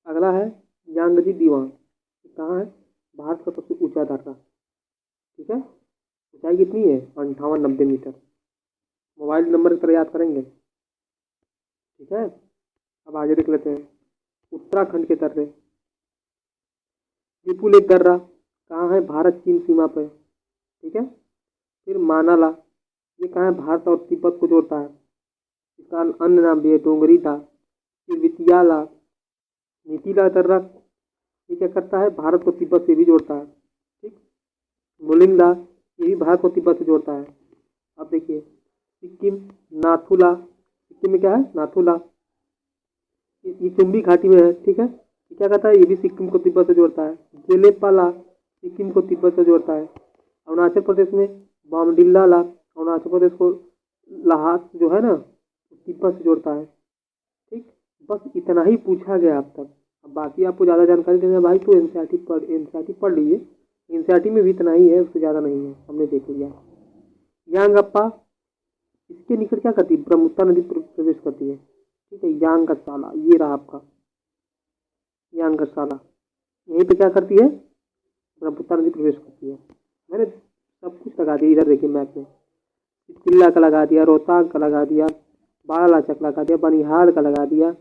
अगला है यांगजी दीवान, कहाँ है? भारत का सबसे ऊंचा दर्रा। ठीक है, ऊंचाई कितनी है? 58-90 मीटर। मोबाइल नंबर की तरह याद करेंगे। ठीक है, अब आगे देख लेते हैं उत्तराखंड के दर्रे। त्रिपुल एक दर्रा कहाँ है? भारत चीन सीमा पर। ठीक है, फिर मानाला, ये कहाँ है? भारत और तिब्बत को जोड़ता है। इसका अन्य नाम भी है डोंगरीला। फिर वितियाला, नीतीला दर्रा, ये क्या करता है? भारत को तिब्बत से भी जोड़ता है। ठीक, मुलिंदा, ये भी भारत को तिब्बत से जोड़ता है। अब देखिए सिक्किम, नाथुला, सिक्किम में क्या है? नाथुला, ये चुम्बी घाटी में है। ठीक है, ये क्या करता है? ये भी सिक्किम को तिब्बत से जोड़ता है। जेलेपाला, सिक्किम को तिब्बत से जोड़ता है। अरुणाचल प्रदेश में बॉमडिल्ला, अरुणाचल प्रदेश को लाहास जो है ना, तिब्बत से जोड़ता है। ठीक, बस इतना ही पूछा गया अब तक। अब बाकी आपको ज़्यादा जानकारी देना है भाई तो एनसीईआरटी पढ़ लीजिए। एनसीईआरटी में भी इतना ही है, उससे ज़्यादा नहीं है, हमने देख लिया। यांगप्पा, इसके निकट क्या करती है? ब्रह्मपुत्र नदी प्रवेश करती है। ठीक है, यांगसाला, ये रहा आपका यांगसाला, यहीं पे क्या करती है? ब्रह्मपुत्र नदी प्रवेश करती है। मैंने सब कुछ लगा दिया, इधर देखिए मैप में, किला का लगा दिया, रोहतांग का लगा दिया, बारालाचक लगा दिया, बनिहाल का लगा दिया।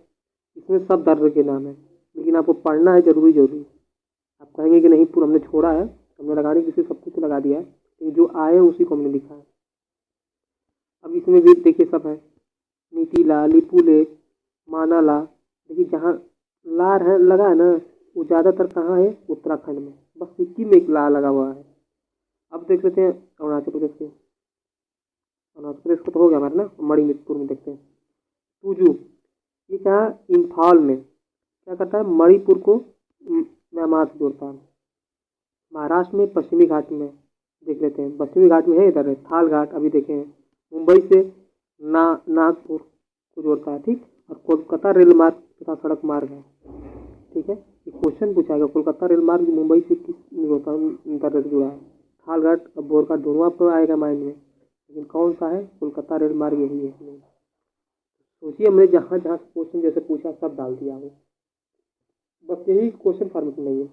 इसमें सब दर्रे के नाम है, लेकिन आपको पढ़ना है जरूरी। आप कहेंगे कि नहीं पूरा हमने छोड़ा है, हमने लगाने की सब कुछ लगा दिया है, लेकिन जो आए उसी को हमने लिखा है। अब इसमें भी देखिए सब है, नीतीला, लिपुलेख, मानाला। देखिए जहाँ लार है लगा है ना, वो ज़्यादातर कहाँ है? उत्तराखंड में। बस सिक्किम में एक ला लगा हुआ है। अब देख लेते हैं अरुणाचल प्रदेश के। अरुणाचल प्रदेश का तो हो गया हमारा ना, मणिपुर में देखते हैं। टूजू, ये क्या है? इम्फाल में क्या करता है? मणिपुर को म्यांमार से जोड़ता है। महाराष्ट्र में पश्चिमी घाट में देख लेते हैं, पश्चिमी घाट में है, इधर है थाल घाट, अभी देखे हैं। मुंबई से नागपुर को जोड़ता है। ठीक, और कोलकाता रेल मार्ग तथा सड़क मार्ग है। ठीक है, ये क्वेश्चन पूछाएगा, कोलकाता रेल मार्ग मुंबई से किस दर्रे से जुड़ा है? थाल घाट और बोरघाट दोनों आपको आएगा माइंड में, लेकिन कौन सा है? कोलकाता रेल मार्ग यही है। सोचिए, हमने जहाँ जहाँ क्वेश्चन जैसे पूछा सब डाल दिया है, बस यही क्वेश्चन फॉर्मेट नहीं है।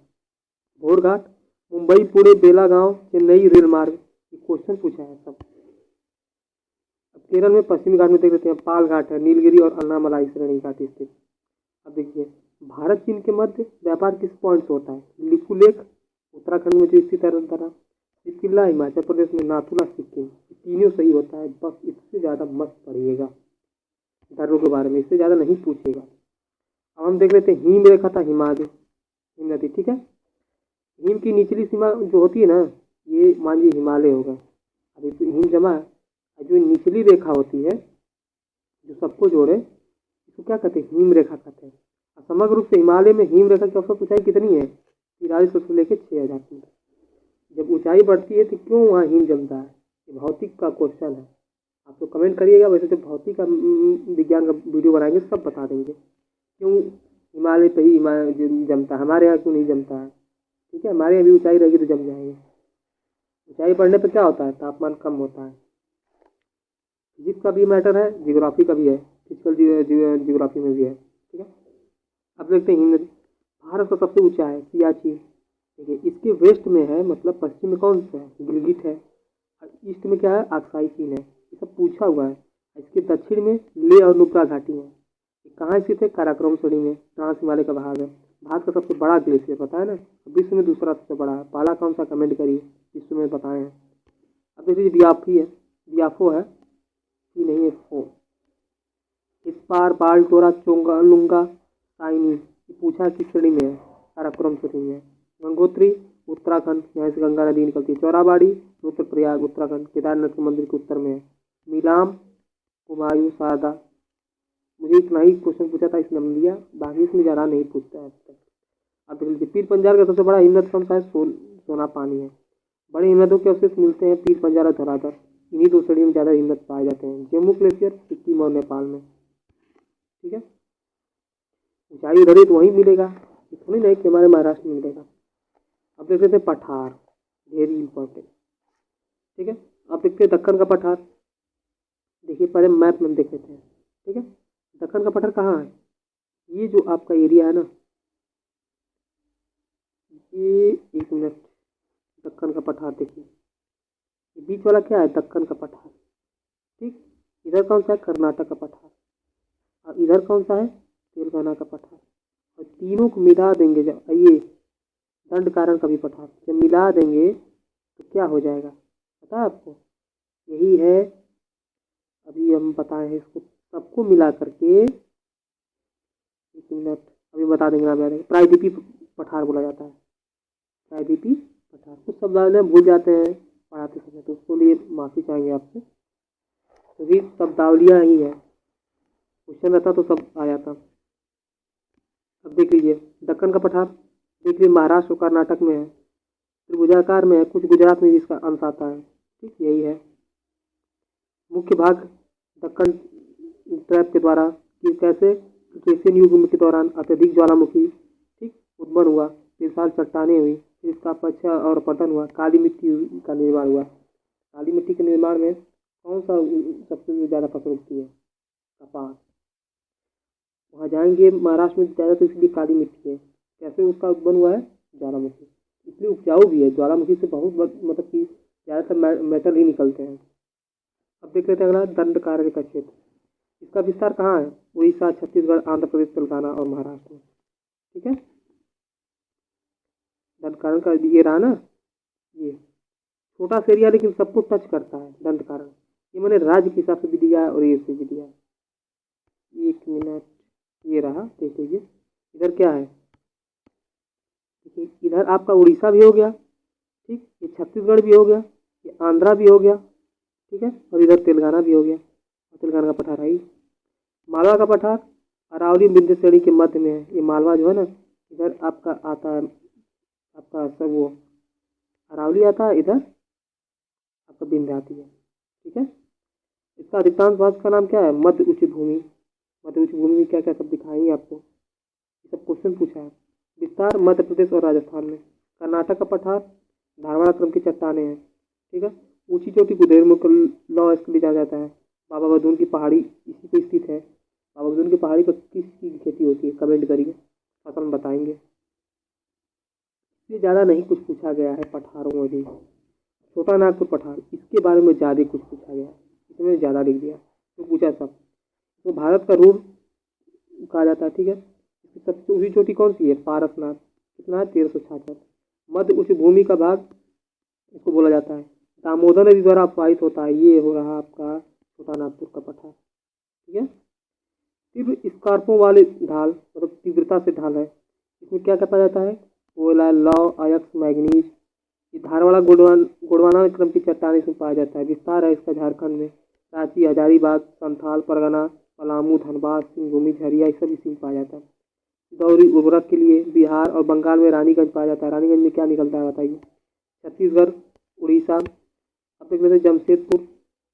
घोड़घाट, मुंबई पुणे बेलागांव चेन्नई रेल मार्ग, ये क्वेश्चन पूछा है सब। अब केरल में पश्चिमी घाट में देख लेते हैं, पाल घाट है, नीलगिरी और अन्नामलाई श्रेणी घाट स्थित। अब देखिए भारत चीन के मध्य व्यापार किस पॉइंट से होता है? लिपुलेख उत्तराखंड में जो स्थित है दर्रा, सिकिला हिमाचल प्रदेश में, नाथुला सिक्किम, तीनों सही होता है। बस इससे ज़्यादा मत पढ़िएगा दर्रों के बारे में, इससे ज़्यादा नहीं पूछेगा। अब हम देख लेते हैं हिम रेखा था हिमालय, हिम नदी। ठीक है, हिम की निचली सीमा जो होती है ना, ये मान लीजिए हिमालय होगा। अभी तो हिम जमा है, जो निचली रेखा होती है जो सबको जोड़े, इसको क्या कहते हैं? हिम रेखा कहते हैं। समग्र रूप से हिमालय में हिम रेखा की औसत ऊंचाई कितनी है? 4300 से लेकर 6000 मीटर। जब ऊंचाई बढ़ती है तो क्यों वहाँ हिम जमता है? ये भौतिक का क्वेश्चन है, आप तो कमेंट करिएगा। वैसे जब भौतिक का विज्ञान का वीडियो बनाएंगे सब बता देंगे क्यों हिमालय पे ही जमता है, हमारे यहाँ क्यों नहीं जमता है। ठीक है, हमारे यहाँ भी ऊंचाई रहेगी तो जम जाएंगे। ऊंचाई बढ़ने पर क्या होता है? तापमान कम होता है। फिजिक्स का भी मैटर है, जियोग्राफी का भी है, फिजिकल जियोग्राफी में भी है। ठीक है, अब देखते हैं हिम नदी। भारत का सबसे ऊंचा है सियाचिन। ठीक है, इसके वेस्ट में है, मतलब पश्चिम में कौन सा है? गिलगिट है। और ईस्ट में क्या है? अक्साई चीन है। ये सब पूछा हुआ है। इसके दक्षिण में ले और नुब्रा घाटी है। ये कहाँ स्थित है? काराकोरम श्रेणी में, ट्रांस हिमालय का भाग है। भारत का सबसे बड़ा ग्लेशियर पता है ना, विश्व में दूसरा सबसे बड़ा है। पहला कौन सा? कमेंट करिए, विश्व में बताए हैं। अब देखिए बियाफी है, बियाफो है, ये नहीं है फो। इस बार बालटोरा चोंगा लुंगा साइनी पूछा किस श्रेणी में है? काराकोरम श्रेणी में। गंगोत्री उत्तराखंड, यहाँ से गंगा नदी निकलती है। चौराबाड़ी रुद्रप्रयाग उत्तराखंड, केदारनाथ के मंदिर के उत्तर में है। नीलाम हुमायूं सारदा, मुझे इतना ही क्वेश्चन पूछा था इसने दिया, बाकी इसमें ज़्यादा नहीं पूछता है अब तक। अब देख लीजिए पीर पंजाल का सबसे बड़ा हिमनद कौन सा है? सोना पानी है। बड़े हिमनदों के अवशेष मिलते हैं पीर पंजाल और धराधर, इन्हीं दो श्रेणी में ज़्यादा हिमनद पाए जाते हैं। जम्मू ग्लेशियर सिक्किम और नेपाल में। ठीक है, ऊंचाई उधर ही तो वहीं मिलेगा, थोड़ी नहीं कि हमारे महाराष्ट्र में मिलेगा। अब देख लेते हैं पठार, वेरी इंपॉर्टेंट। ठीक है, अब देखते हैं दक्कन का पठार। देखिए पहले मैप में देख लेते हैं। ठीक है, दक्कन का पठार कहाँ है? ये जो आपका एरिया है ना, ये 1 मिनट, दक्कन का पठार देखिए, ये बीच वाला क्या है, दक्कन का पठार। ठीक, इधर कौन सा है, कर्नाटक का पठार, और इधर कौन सा है, तेलंगाना का पठार। और तीनों को मिला देंगे जब, ये दंड कारण का भी पठार जब मिला देंगे तो क्या हो जाएगा पता है आपको? यही है, अभी हम बताएं इसको सबको मिला करके। 1 मिनट, अभी बता देंगे नाम याद है, प्रायद्वीपी पठार बोला जाता है, प्रायद्वीपी पठार। कुछ शब्द भूल जाते हैं पढ़ाते समय, तो उसके लिए माफ़ी चाहेंगे आपसे, क्योंकि शब्दावलियाँ ही है, क्वेश्चन रहता तो सब आ जाता। अब देख लीजिए दक्कन का पठार, देख लीजिए महाराष्ट्र और कर्नाटक में है, त्रिभुजाकार में है, कुछ गुजरात में भी इसका अंश आता है। ठीक, यही है मुख्य भाग दक्कन ट्रैप के द्वारा कि कैसे क्रिटेशियन युग के दौरान अत्यधिक ज्वालामुखी ठीक उद्भवन हुआ, विशाल चट्टानें हुई, फिर इसका पक्षा और पतन हुआ, काली मिट्टी का निर्माण हुआ। काली मिट्टी के निर्माण में कौन सा सबसे ज़्यादा फसल उगती है, कपास। वहाँ जाएंगे महाराष्ट्र में ज़्यादा, तो इसलिए काली मिट्टी है। कैसे उसका उद्भवन हुआ है, ज्वालामुखी, इसलिए उपजाऊ भी है। ज्वालामुखी से बहुत मतलब कि ज़्यादातर मेटल ही निकलते हैं। अब देख लेते हैं अगला, दंड कार्य का क्षेत्र। इसका विस्तार कहाँ है, उड़ीसा, छत्तीसगढ़, आंध्र प्रदेश, तेलंगाना और महाराष्ट्र में। ठीक है, दंड कारण का ये रहा ना, ये छोटा सा एरिया लेकिन सबको टच करता है दंड कारण। ये मैंने राज्य के हिसाब से भी दिया है और ये से भी दिया है। 1 मिनट, ये रहा, देख लीजिए इधर क्या है, देखिए इधर आपका उड़ीसा भी हो गया, ठीक, ये छत्तीसगढ़ भी हो गया, ये आंध्रा भी हो गया, ठीक है, और इधर तेलंगाना भी हो गया। और तेलंगाना का पठार आई, मालवा का पठार अरावली विंध्य श्रेणी के मध्य में है। ये मालवा जो है ना, इधर आपका आता है, आपका सब वो अरावली आता है, इधर आपका विंध्य आती है। ठीक है, इसका अधिकांश भाग का नाम क्या है, मध्य उच्च भूमि। मध्य उच्च भूमि में क्या क्या सब दिखाएंगे आपको, ये सब क्वेश्चन पूछा है। विस्तार मध्य प्रदेश और राजस्थान में। कर्नाटक का पठार धारवाड़ क्रम की चट्टानें हैं। ठीक है, ऊंची चोटी को देवमुख लॉ इसके लिए जाना जाता है। बाबा बदून की पहाड़ी इसी पे स्थित है। बाबा बदून की पहाड़ी पर किस चीज़ की खेती होती है, कमेंट करिए, फसल में बताएंगे। इसलिए ज़्यादा नहीं कुछ पूछा गया है पठारों में भी। छोटा नागपुर पठार, इसके बारे में ज़्यादा कुछ पूछा गया, इसमें ज़्यादा लिख दिया, तो पूछा सब। तो भारत का रूर कहा जाता है। ठीक है, इसकी सबसे ऊंची चोटी कौन सी है, पारसनाथ, कितना है, 1366। मध्य उच्च भूमि का भाग इसको बोला जाता है। दामोदर नदी द्वारा अपवाहित होता है। ये हो रहा आपका छोटा नागपुर का पठार। ठीक है, तीव्र स्कार्पों वाले ढाल, मतलब तीव्रता से ढाल है। इसमें क्या क्या पाया जाता है, कोयला, लौह, अयस्क, मैग्नीज। ये धारवाड़ा गोंडवाना क्रम की चट्टान इसमें पाया जाता है। विस्तार है इसका झारखंड में, रांची, हजारीबाग, संथाल परगना, पलामू, धनबाद, सिंहभूमि, झरिया, ये सब इसी में पाया जाता है। गौरी उर्वरक के लिए बिहार और बंगाल में रानीगंज पाया जाता है। रानीगंज में क्या निकलता है बताइए। छत्तीसगढ़, उड़ीसा, अब देख लेते हैं जमशेदपुर,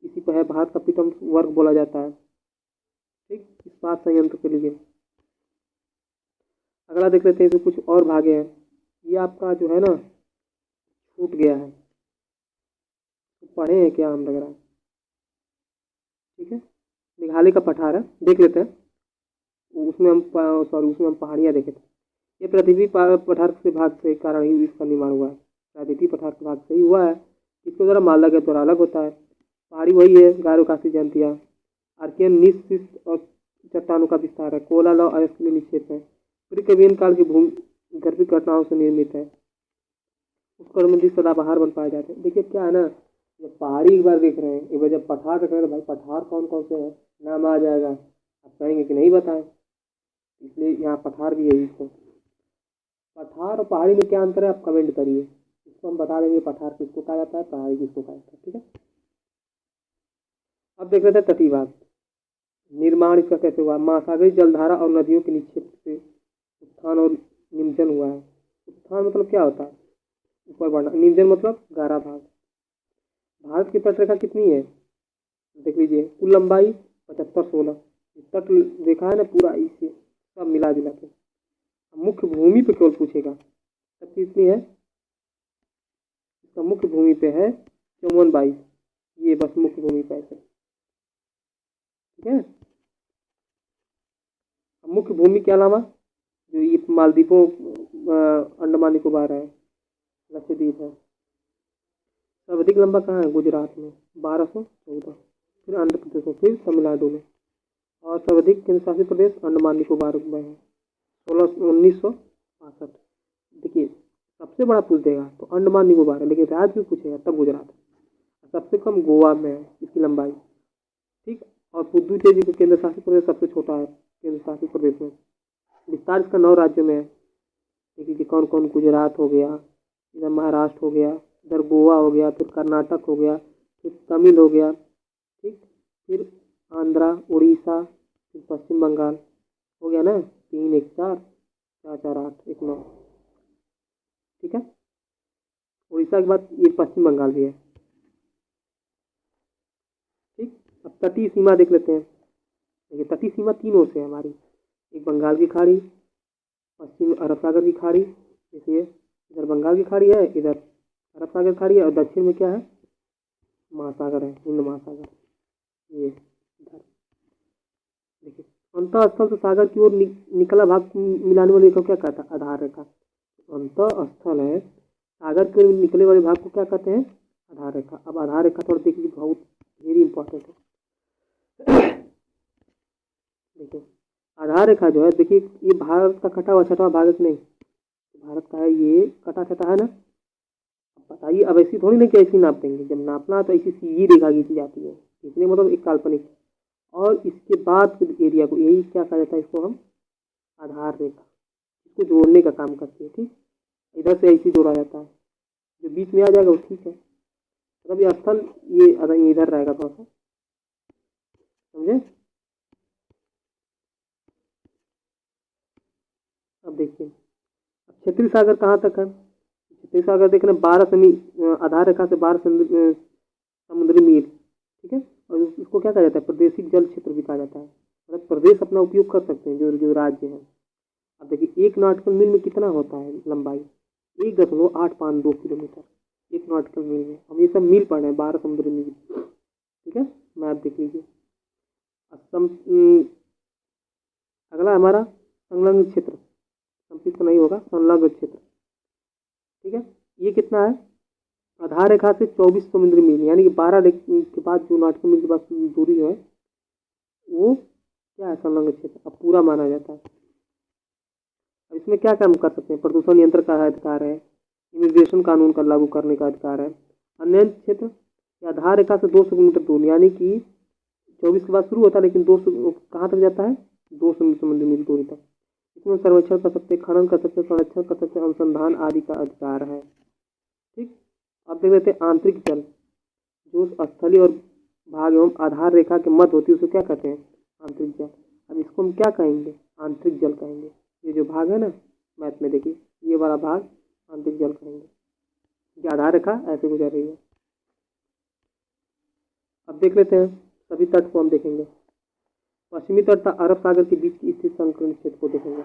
इसी पर है। भारत का पीतम वर्ग बोला जाता है, ठीक, इस्पात संयंत्र के लिए। अगला देख लेते हैं, इसमें कुछ और भागे हैं। ये आपका जो है ना छूट गया है, तो पढ़े हैं क्या, हम लग रहा है। ठीक है, मेघालय का पठार है, देख लेते हैं। उसमें हम उसमें हम पहाड़ियाँ देखे थे। ये पृथ्वी पठार के भाग से कारण ही इसका निर्माण हुआ है। प्रायद्वीपीय पठार के भाग से ही हुआ है। इसके द्वारा मालदा के द्वारा अलग होता है। पहाड़ी वही है, गारो काशी जयंतिया। आर्कियन निशिस्ट और चट्टानों का विस्तार है। कोला लौ अयस्क में निक्षेप है। प्रीकैम्बियन काल की भूमि गर्भित घटनाओं से निर्मित है। उपकरमंडी सदाबहार बन पाए जाते हैं। देखिए क्या है ना, जब पहाड़ी एक बार देख रहे हैं, एक बार जब पठार देख रहे हैं, तो भाई पठार कौन कौन से हैं नाम आ जाएगा, आप कहेंगे कि नहीं बताएं, इसलिए यहाँ पठार भी है। इसको पठार और पहाड़ी में क्या अंतर है आप कमेंट करिए, इसको हम बता देंगे। पठार किसको कहा जाता है, पहाड़ी किसको कहा जाता है। ठीक है, अब देख लेते हैं तटीय भाग। निर्माण इसका कैसे हुआ, महासागरीय जलधारा और नदियों के निक्षेप से उत्थान और निमजन हुआ है। उत्थान मतलब क्या होता है, ऊपर बढ़ना। निमजन मतलब गारा भाग। भारत की तटरेखा कितनी है, देख लीजिए, कुल लंबाई 75-16। तट रेखा है ना पूरा, इससे सब मिला जुला के। मुख्य भूमि पे केवल पूछेगा, तब कितनी है, इसका मुख्य भूमि पे है 54-22। ये बस मुख्य भूमि पे है। ठीक है, मुख्य भूमि के अलावा जो ये मालदीपों अंडमान निकोबार है, लक्षद्वीप है। सर्वाधिक लंबा कहाँ है? गुजरात में 1214, फिर आंध्र प्रदेश में, फिर तमिलनाडु में। और सर्वाधिक केंद्र शासित प्रदेश अंडमान निकोबार में है, 1962। देखिए सबसे बड़ा पूछ देगा तो अंडमान निकोबार है, लेकिन राज्य भी पूछेगा तब गुजरात है। सबसे कम गोवा में है इसकी लंबाई, ठीक। और पुदुचेरी का केंद्र शासित प्रदेश सबसे छोटा है केंद्र शासित प्रदेश में। विस्तार इसका 9 राज्यों में है। देखिए कौन कौन? गुजरात हो गया, इधर महाराष्ट्र हो गया, इधर गोवा हो गया, फिर कर्नाटक हो गया, फिर तमिल हो गया, ठीक, फिर आंध्रा, उड़ीसा, फिर पश्चिम बंगाल हो गया ना। 3 1 4 4 4 8 1 9, ठीक है। उड़ीसा के बाद ये पश्चिम बंगाल भी है, ठीक। अब तटीय सीमा देख लेते हैं। देखिए तटीय सीमा 3 ओर से है हमारी, एक बंगाल की खाड़ी, पश्चिम अरब सागर की खाड़ी, देखिए इधर बंगाल की खाड़ी है, इधर अरब सागर की खाड़ी है, और दक्षिण में क्या है? महासागर है, हिंद महासागर। ये इधर देखिए अंतः स्थल से सागर की ओर निकला भाग मिलाने वाली रेखा को क्या कहता है? आधार रेखा। अंतः स्थल है, सागर की ओर निकले वाले भाग को क्या कहते हैं? आधार रेखा। अब आधार रेखा थोड़ा देख लीजिए, बहुत वेरी इंपॉर्टेंट है। देखिए आधार रेखा जो है, देखिए ये भारत का कटा हुआ छठवां भाग है कि नहीं? भारत का है, ये कटा छठा है ना। अब बताइए, अब ऐसी थोड़ी ना कि ऐसी नाप देंगे, जब नापना तो ऐसी सीधी रेखा खींची जाती है, इसलिए मतलब एक काल्पनिक। और इसके बाद फिर एरिया को, यही क्या कहा जाता है? इसको हम आधार रेखा, इसको जोड़ने का काम करती है, ठीक। इधर से ऐसे जोड़ा जाता है, जो बीच में आ जाएगा वो ठीक है। मतलब ये स्थल ये इधर रहेगा थोड़ा सा, समझे? अब देखिए क्षत्रिय सागर कहाँ तक है? क्षत्रिय सागर देखना 12 सेमी, आधार रेखा से 12 समुद्री मील, ठीक है। और उसको क्या कहा जाता है? प्रादेशिक जल क्षेत्र भी कहा जाता है, मतलब प्रदेश अपना उपयोग कर सकते हैं जो राज्य है। अब देखिए 1 नॉटिकल मील में कितना होता है लंबाई? 1.852 किलोमीटर 1 नॉटिकल मील में। हम ये सब मील पढ़ रहे हैं, 12 समुद्री मील, ठीक है। मैप देख लीजिए। अगला हमारा संलग्न क्षेत्र, संपित नहीं होगा, संलग्न क्षेत्र, ठीक है। ये कितना है? आधार रेखा से 24 समुद्री मील, यानी कि 12 के बाद जो नॉटिकल मील के बाद दूरी है वो क्या है? संलग्न क्षेत्र। अब पूरा माना जाता है। अब इसमें क्या काम कर सकते हैं? प्रदूषण नियंत्रण का अधिकार है, इमिग्रेशन कानून का लागू करने का अधिकार है। अन्य क्षेत्र आधार रेखा से 200 किलोमीटर दूर, यानी कि 24 के बाद शुरू होता है, लेकिन 200 कहाँ तक जाता है? 200 समुद्री मील दूरी तक। इसमें सर्वेक्षण कर सकते हैं, खनन कर सकते हैं, संरक्षण कर सकते हैं, अनुसंधान आदि का अधिकार है, ठीक। अब देख लेते हैं आंतरिक जल, जो स्थलीय और भाग एवं आधार रेखा के मध्य होती है उसे क्या कहते हैं? आंतरिक जल। अब इसको हम क्या कहेंगे? आंतरिक जल कहेंगे। ये जो भाग है ना मैथ में, देखिए ये वाला भाग आंतरिक जल कहेंगे, ये आधार रेखा ऐसे गुजर रही है। अब देख लेते हैं सभी तट को हम देखेंगे। पश्चिमी तट अरब सागर के बीच स्थित संकीर्ण क्षेत्र को देखेंगे,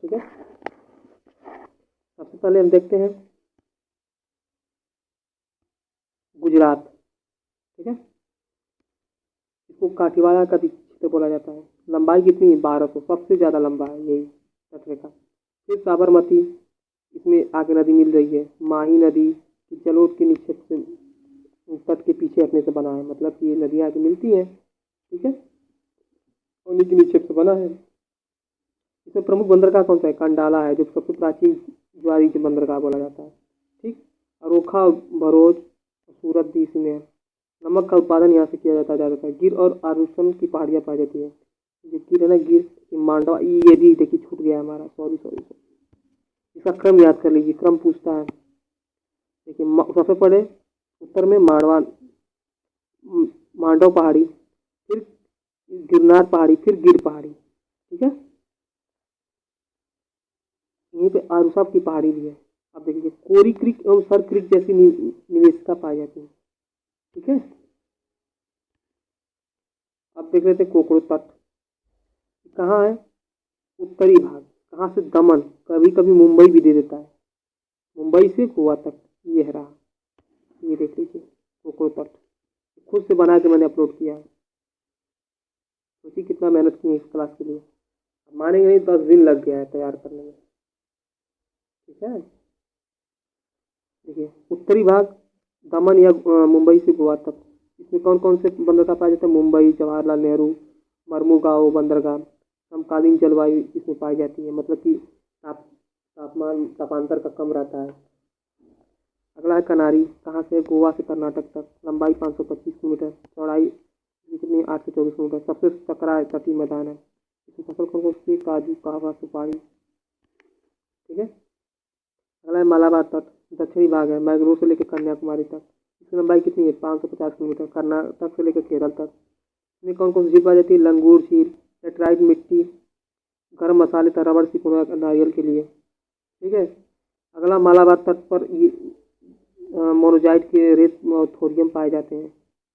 ठीक है। सबसे पहले हम देखते हैं गुजरात, ठीक है। इसको काठीवाड़ा का क्षेत्र बोला जाता है। लंबाई कितनी है? 1200, सबसे ज़्यादा लंबा है यही तट रेखा। फिर साबरमती, इसमें आगे नदी मिल रही है। माही नदी जलोढ़ के निक्षेप से तट के पीछे हटने से बना है, मतलब कि ये नदियाँ आगे मिलती हैं, ठीक है, उन्हीं के निक्षेप से बना है। इसमें प्रमुख बंदरगाह कौन सा है? कंडाला है, जो सबसे प्राचीन ज्वारी के बंदरगाह बोला जाता है, ठीक। अरोखा, भरोज, सूरत भी इसमें है। नमक का उत्पादन यहाँ से किया जाता है ज़्यादातर। गिर और आरूसन की पहाड़ियाँ पाई जाती है। जो गिर है ना, गिर, मांडवा, ये भी देखिए छूट गया हमारा, सॉरी सॉरी। इसका क्रम याद कर लीजिए, क्रम पूछता है। देखिए सबसे पहले उत्तर में मांडव पहाड़ी, फिर गिरनार पहाड़ी, फिर गिर पहाड़ी, ठीक है। यहीं पे आरूसा की पहाड़ी भी है। अब देखिए कोरी क्रिक एवं सर क्रिक जैसी निवेशिका पाई जाती है, ठीक है। अब देख लेते हैं कोकड़ो तट कहाँ है? उत्तरी भाग। कहाँ से? दमन, कभी कभी मुंबई भी दे देता है, मुंबई से गोवा तक ये है रहा। ये देख लीजिए कोकड़ो तट, खुद से बना के मैंने अपलोड किया है। सोचिए कितना मेहनत की है इस क्लास के लिए। मानेंगे नहीं, 10 दिन लग गया है तैयार करने में। ठीक है। देखिए उत्तरी भाग दमन या मुंबई से गोवा तक, इसमें कौन कौन से बंदरगाह पाए जाते हैं? मुंबई, जवाहरलाल नेहरू, मरमुगाओ बंदरगाह। समकालीन जलवायु इसमें पाई जाती है, मतलब कि तापमान तापांतर का कम रहता है। अगला है कनारी, कहाँ से? गोवा से कर्नाटक तक, लंबाई 525 किलोमीटर, चौड़ाई कितनी? 8 से 24 किलोमीटर। सबसे सकरा तटीय मैदान है। इसमें फसल कौन कौन सी? काजू, कहवा, सुपारी। ठीक है। अगला है मालाबार तट, दक्षिणी भाग है, मैंगलोर से लेकर कन्याकुमारी तक। इसकी लंबाई कितनी है? 550 किलोमीटर, कर्नाटक से लेकर केरल तक। इसमें कौन कौन सी झील पाई जाती है? लंगूर झील, लेटराइट मिट्टी, गर्म मसाले तथा रबड़ सिकुड़ा नारियल के लिए। ठीक है। अगला मालाबार तट पर ये मोनोजाइट के रेत थोरियम पाए जाते हैं।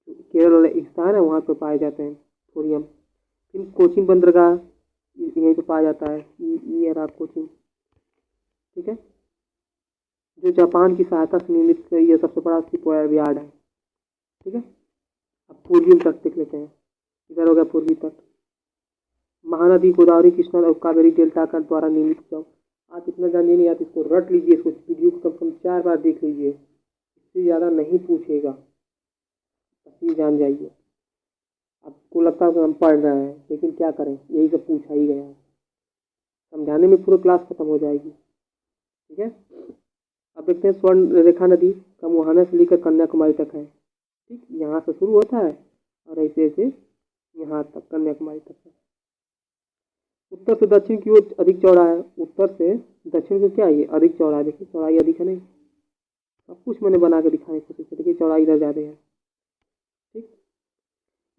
केरल वाला स्थान है वहाँ पे पाए जाते हैं थोरियम। फिर कोचीन बंदरगाह यहीं पे पाया जाता है, ये रहा कोचीन। ठीक है। जो जापान की सहायता से निर्मित ये सबसे बड़ा शिप यार्ड है। ठीक है। अब पूर्वी तट देख लेते हैं। इधर हो गया पूर्वी तट। महानदी गोदावरी, कृष्णा और कावेरी डेल्टा का द्वारा निर्मित जाओ। आप इतना जानिए नहीं, आप इसको रट लीजिए, इसको वीडियो को कम से कम 4 बार देख लीजिए, इससे ज़्यादा नहीं पूछेगा, बस ये जान जाइए। आपको लगता है कि हम पढ़ रहे हैं, लेकिन क्या करें, यही सब पूछा ही गया है, समझाने में पूरी क्लास खत्म हो जाएगी। ठीक है। अब देखते हैं स्वर्ण रेखा नदी का मुहाना से लेकर कन्याकुमारी तक है। ठीक, यहाँ से शुरू होता है और ऐसे ऐसे यहाँ तक कन्याकुमारी तक है। उत्तर से दक्षिण की ओर अधिक चौड़ा है, उत्तर से दक्षिण को क्या है? ये अधिक चौड़ा है। देखिए चौड़ाई अधिक है नहीं, सब कुछ मैंने बना के दिखाने की कोशिश की। देखिए चौड़ाई इधर ज़्यादा है। ठीक।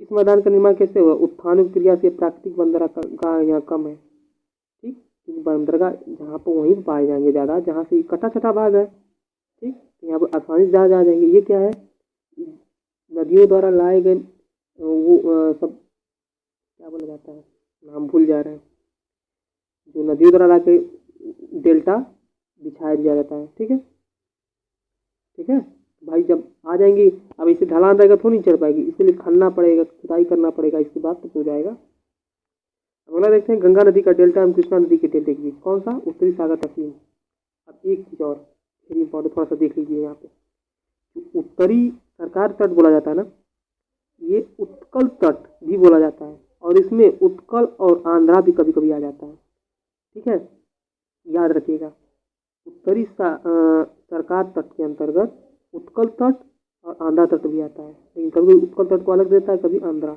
इस मैदान का निर्माण कैसे हुआ? उत्थान क्रिया से प्राकृतिक बंदरगाह यहाँ कम है। ठीक, क्योंकि बंदरगाह जहाँ पर वहीं पाए जाएंगे ज़्यादा, जहाँ से कटा छठा भाग है। ठीक, यहाँ पर आसानी से जहाँ जा जाएंगे। ये क्या है? नदियों द्वारा लाए गए वो सब क्या बोला जाता है, नाम भूल जा रहे हैं, जो नदियों द्वारा ला के डेल्टा बिछाया दिया जाता है। ठीक है। ठीक है भाई, जब आ जाएंगी, अब इसे ढलान रहेगा तो नहीं चढ़ पाएगी, इसके लिए खनना पड़ेगा, खुदाई करना पड़ेगा, इसके बाद तो हो जाएगा। अगला देखते हैं गंगा नदी का डेल्टा एवं कृष्णा नदी के डेल्टे के बीच कौन सा? उत्तरी सागर तटीय। अब एक चीज और वेरी इंपॉर्टेंट, थोड़ा सा देख लीजिए यहाँ पे। उत्तरी सरकार तट बोला जाता है ना, ये उत्कल तट भी बोला जाता है, और इसमें उत्कल और आंध्रा भी कभी कभी आ जाता है। ठीक है, याद रखिएगा। उत्तरी सरकार तट के अंतर्गत उत्कल तट और आंध्रा तट भी आता है, लेकिन कभी उत्कल तट को अलग देता है, कभी आंध्रा।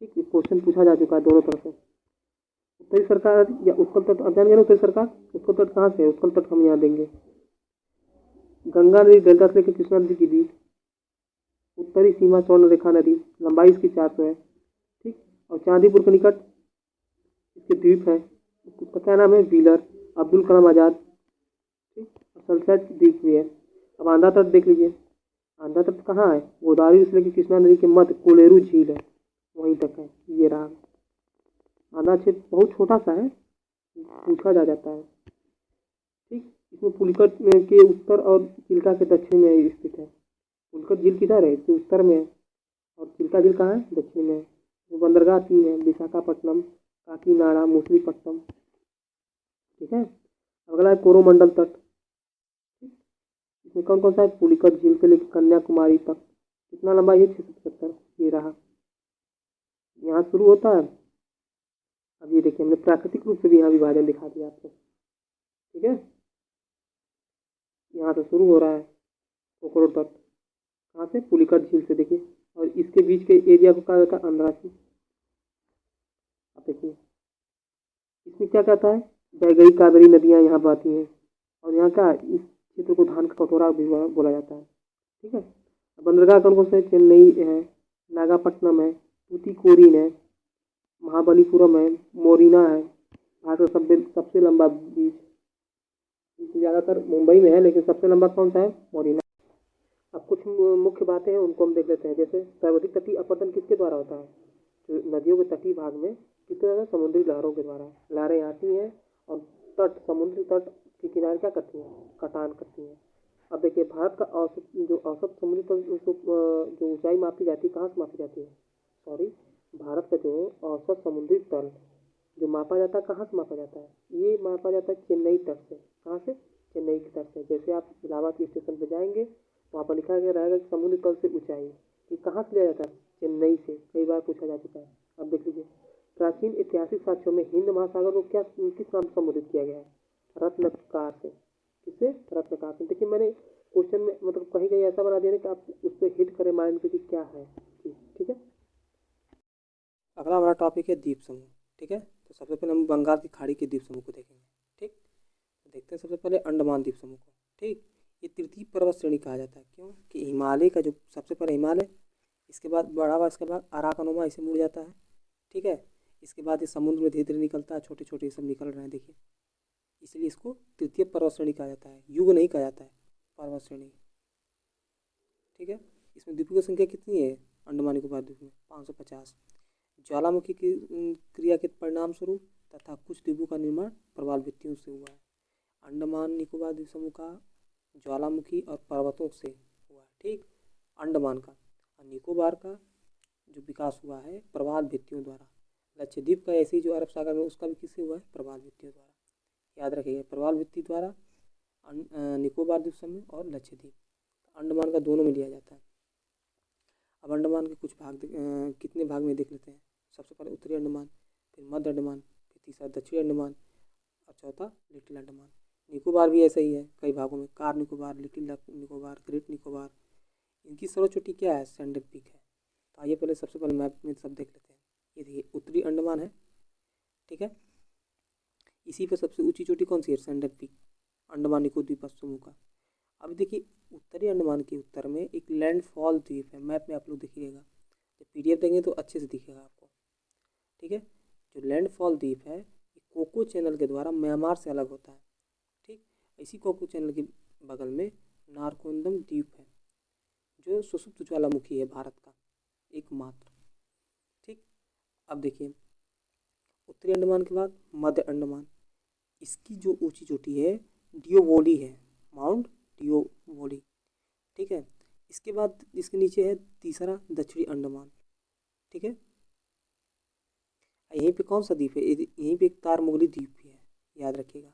ठीक, ये क्वेश्चन पूछा जा चुका है दोनों तरफ से। उत्तरी सरकार या उत्कल तट, अब जान गए ना उत्तरी सरकार, उत्कल तट कहाँ से है? उत्कल तट हम यहाँ देंगे। गंगा नदी डेल्टा से लेकर कृष्णा नदी के बीच उत्तरी सीमा स्वर्ण रेखा नदी, लंबाई इसकी 400 है। ठीक, और चांदीपुर के निकट इसके द्वीप है, उसका क्या नाम है? व्हीलर, अब्दुल कलाम आज़ाद। ठीक, और सनसेट द्वीप भी है। अब आंध्रा तट देख लीजिए। आंध्रा तट कहाँ है? गोदावरी से लेकर कृष्णा नदी के मध्य कोलेरू झील है, वहीं तक है। ये रहा आंध्रा क्षेत्र, बहुत छोटा सा है, पूछा जा जाता है। ठीक, इसमें पुलिकट के उत्तर और चिल्का के दक्षिण में स्थित है। पुलिकट झील किधर है? इसके उत्तर में है, और चिल्का झील कहाँ है? दक्षिण में है। वो बंदरगाह 3 है, विशाखापट्टनम, काकीनाडा, मछलीपट्टनम। ठीक है। अगला है कोरोमंडल तट। इसमें कौन कौन सा है? पुलिकट झील से लेकर कन्याकुमारी तक। कितना लंबाई है? 675। ये रहा, यहाँ शुरू होता है। अब ये देखिए, हमने प्राकृतिक रूप से भी यहाँ विभाजन दिखा दिया आपको। ठीक है, यहाँ से शुरू हो रहा है कोकरो तट, कहाँ से? पुलिकट झील से। देखिए, और इसके बीच के एरिया को कहा जाता है आंध्रा से। आप देखिए इसमें क्या कहता है? वैगई कावेरी नदियाँ यहाँ बहती हैं, और यहाँ का इस क्षेत्र को धान का कटोरा भी बोला जाता है। ठीक है। बंदरगाह कौन कौन से? चेन्नई है, नागापट्टनम है, तूतीकोरिन है, महाबलीपुरम है, मोरिना है। भारत का सबसे लंबा बीच ज़्यादातर मुंबई में है, लेकिन सबसे लंबा कौन सा है? मोरिना। अब कुछ मुख्य बातें हैं, उनको हम देख लेते हैं। जैसे सर्वाधिक तटीय अपतन किसके द्वारा होता है? जो नदियों के तटीय भाग में किसके द्वारा? समुद्री लहरों के द्वारा। लहरें आती हैं और तट, समुद्री तट के किनारे क्या करती हैं? कटान करती हैं। अब देखिए, भारत का औसत, जो औसत समुद्री तट, जो ऊंचाई मापी जाती है, कहाँ से मापी जाती है? सॉरी, भारत का जो औसत समुद्री तल जो मापा जाता है कहाँ से मापा जाता है, ये मापा जाता है चेन्नई तट से। कहाँ से? चेन्नई की तट से। जैसे आप इलाहाबाद स्टेशन पर जाएंगे तो वहाँ पर लिखा गया रहेगा कि समुद्र तल से ऊंचाई, कि कहाँ से लिया जाता है? चेन्नई से। कई बार पूछा जा चुका है। अब देख लीजिए, प्राचीन ऐतिहासिक साक्ष्यों में हिंद महासागर को क्या किस नाम से संबोधित किया गया है? रत्नकार से। किससे? रत्नकार से। देखिए मैंने क्वेश्चन में मतलब कहीं कहीं ऐसा बना दिया ना कि आप उस पर हिट करें माइंड पे कि क्या है चीज़। ठीक है, अगला हमारा टॉपिक है द्वीप समूह। ठीक है, तो सबसे पहले हम बंगाल की खाड़ी के द्वीप समूह को देखेंगे। ठीक, तो देखते हैं सबसे पहले अंडमान द्वीप समूह को। ठीक, ये तृतीय पर्वत श्रेणी कहा जाता है। क्यों? कि हिमालय का जो सबसे पहले हिमालय, इसके बाद बड़ा हुआ, इसके बाद अराकनुमा इसे मुड़ जाता है। ठीक है, इसके बाद ये समुद्र में धीरे धीरे निकलता है, छोटे छोटे सब निकल रहे हैं देखिए, इसलिए इसको तृतीय पर्वत श्रेणी कहा जाता है, युग नहीं कहा जाता है, पर्वत श्रेणी। ठीक है, इसमें द्वीपों की संख्या कितनी है? अंडमान निकोबार द्वीप में 550। ज्वालामुखी की क्रिया के परिणाम स्वरूप तथा कुछ द्वीपों का निर्माण प्रवाल भित्तियों से हुआ है। अंडमान निकोबार द्वीप समूह का ज्वालामुखी और पर्वतों से हुआ है। ठीक, अंडमान का। और निकोबार का जो विकास हुआ है प्रवाल भित्तियों द्वारा। लक्षद्वीप का ऐसे ही जो अरब सागर में, उसका भी किससे हुआ है? प्रवाल भित्तियों द्वारा। याद रखिएगा, प्रवाल भित्ति द्वारा निकोबार द्वीप समूह और लक्षद्वीप। अंडमान का दोनों में लिया जाता है। अब अंडमान के कुछ भाग कितने भाग में देख लेते हैं। सबसे पहले उत्तरी अंडमान, फिर मध्य अंडमान, फिर तीसरा दक्षिणी अंडमान और चौथा लिटिल अंडमान। निकोबार भी ऐसा ही है कई भागों में, car Nicobar, little Nicobar, great Nicobar. इनकी सर्वोच्च चोटी क्या है? सैंडल पीक है। तो आइए पहले सबसे पहले मैप में सब देख लेते हैं। ये देखिए उत्तरी अंडमान है। ठीक है, इसी पर सबसे ऊंची चोटी कौन सी है? सैंडल पीक, अंडमान निकोबार द्वीप समूह का। अब देखिए उत्तरी अंडमान के उत्तर में एक लैंडफॉल द्वीप है। मैप में आप लोग देखिएगा, जब पीडीएफ देंगे तो अच्छे से दिखेगा आपको। ठीक है, जो लैंडफॉल द्वीप है ये कोको चैनल के द्वारा म्यांमार से अलग होता है। ठीक, इसी कोको चैनल के बगल में नारकोंदम द्वीप है, जो सुषुप्त ज्वालामुखी है भारत का एकमात्र। ठीक, अब देखिए उत्तरी अंडमान के बाद मध्य अंडमान, इसकी जो ऊंची चोटी है डियोवोली है, माउंट डियोवोली। ठीक है, इसके बाद इसके नीचे है तीसरा दक्षिणी अंडमान। ठीक है, यहीं पे कौन सा द्वीप है? यहीं पे एक तारमुगली द्वीप भी है, याद रखिएगा।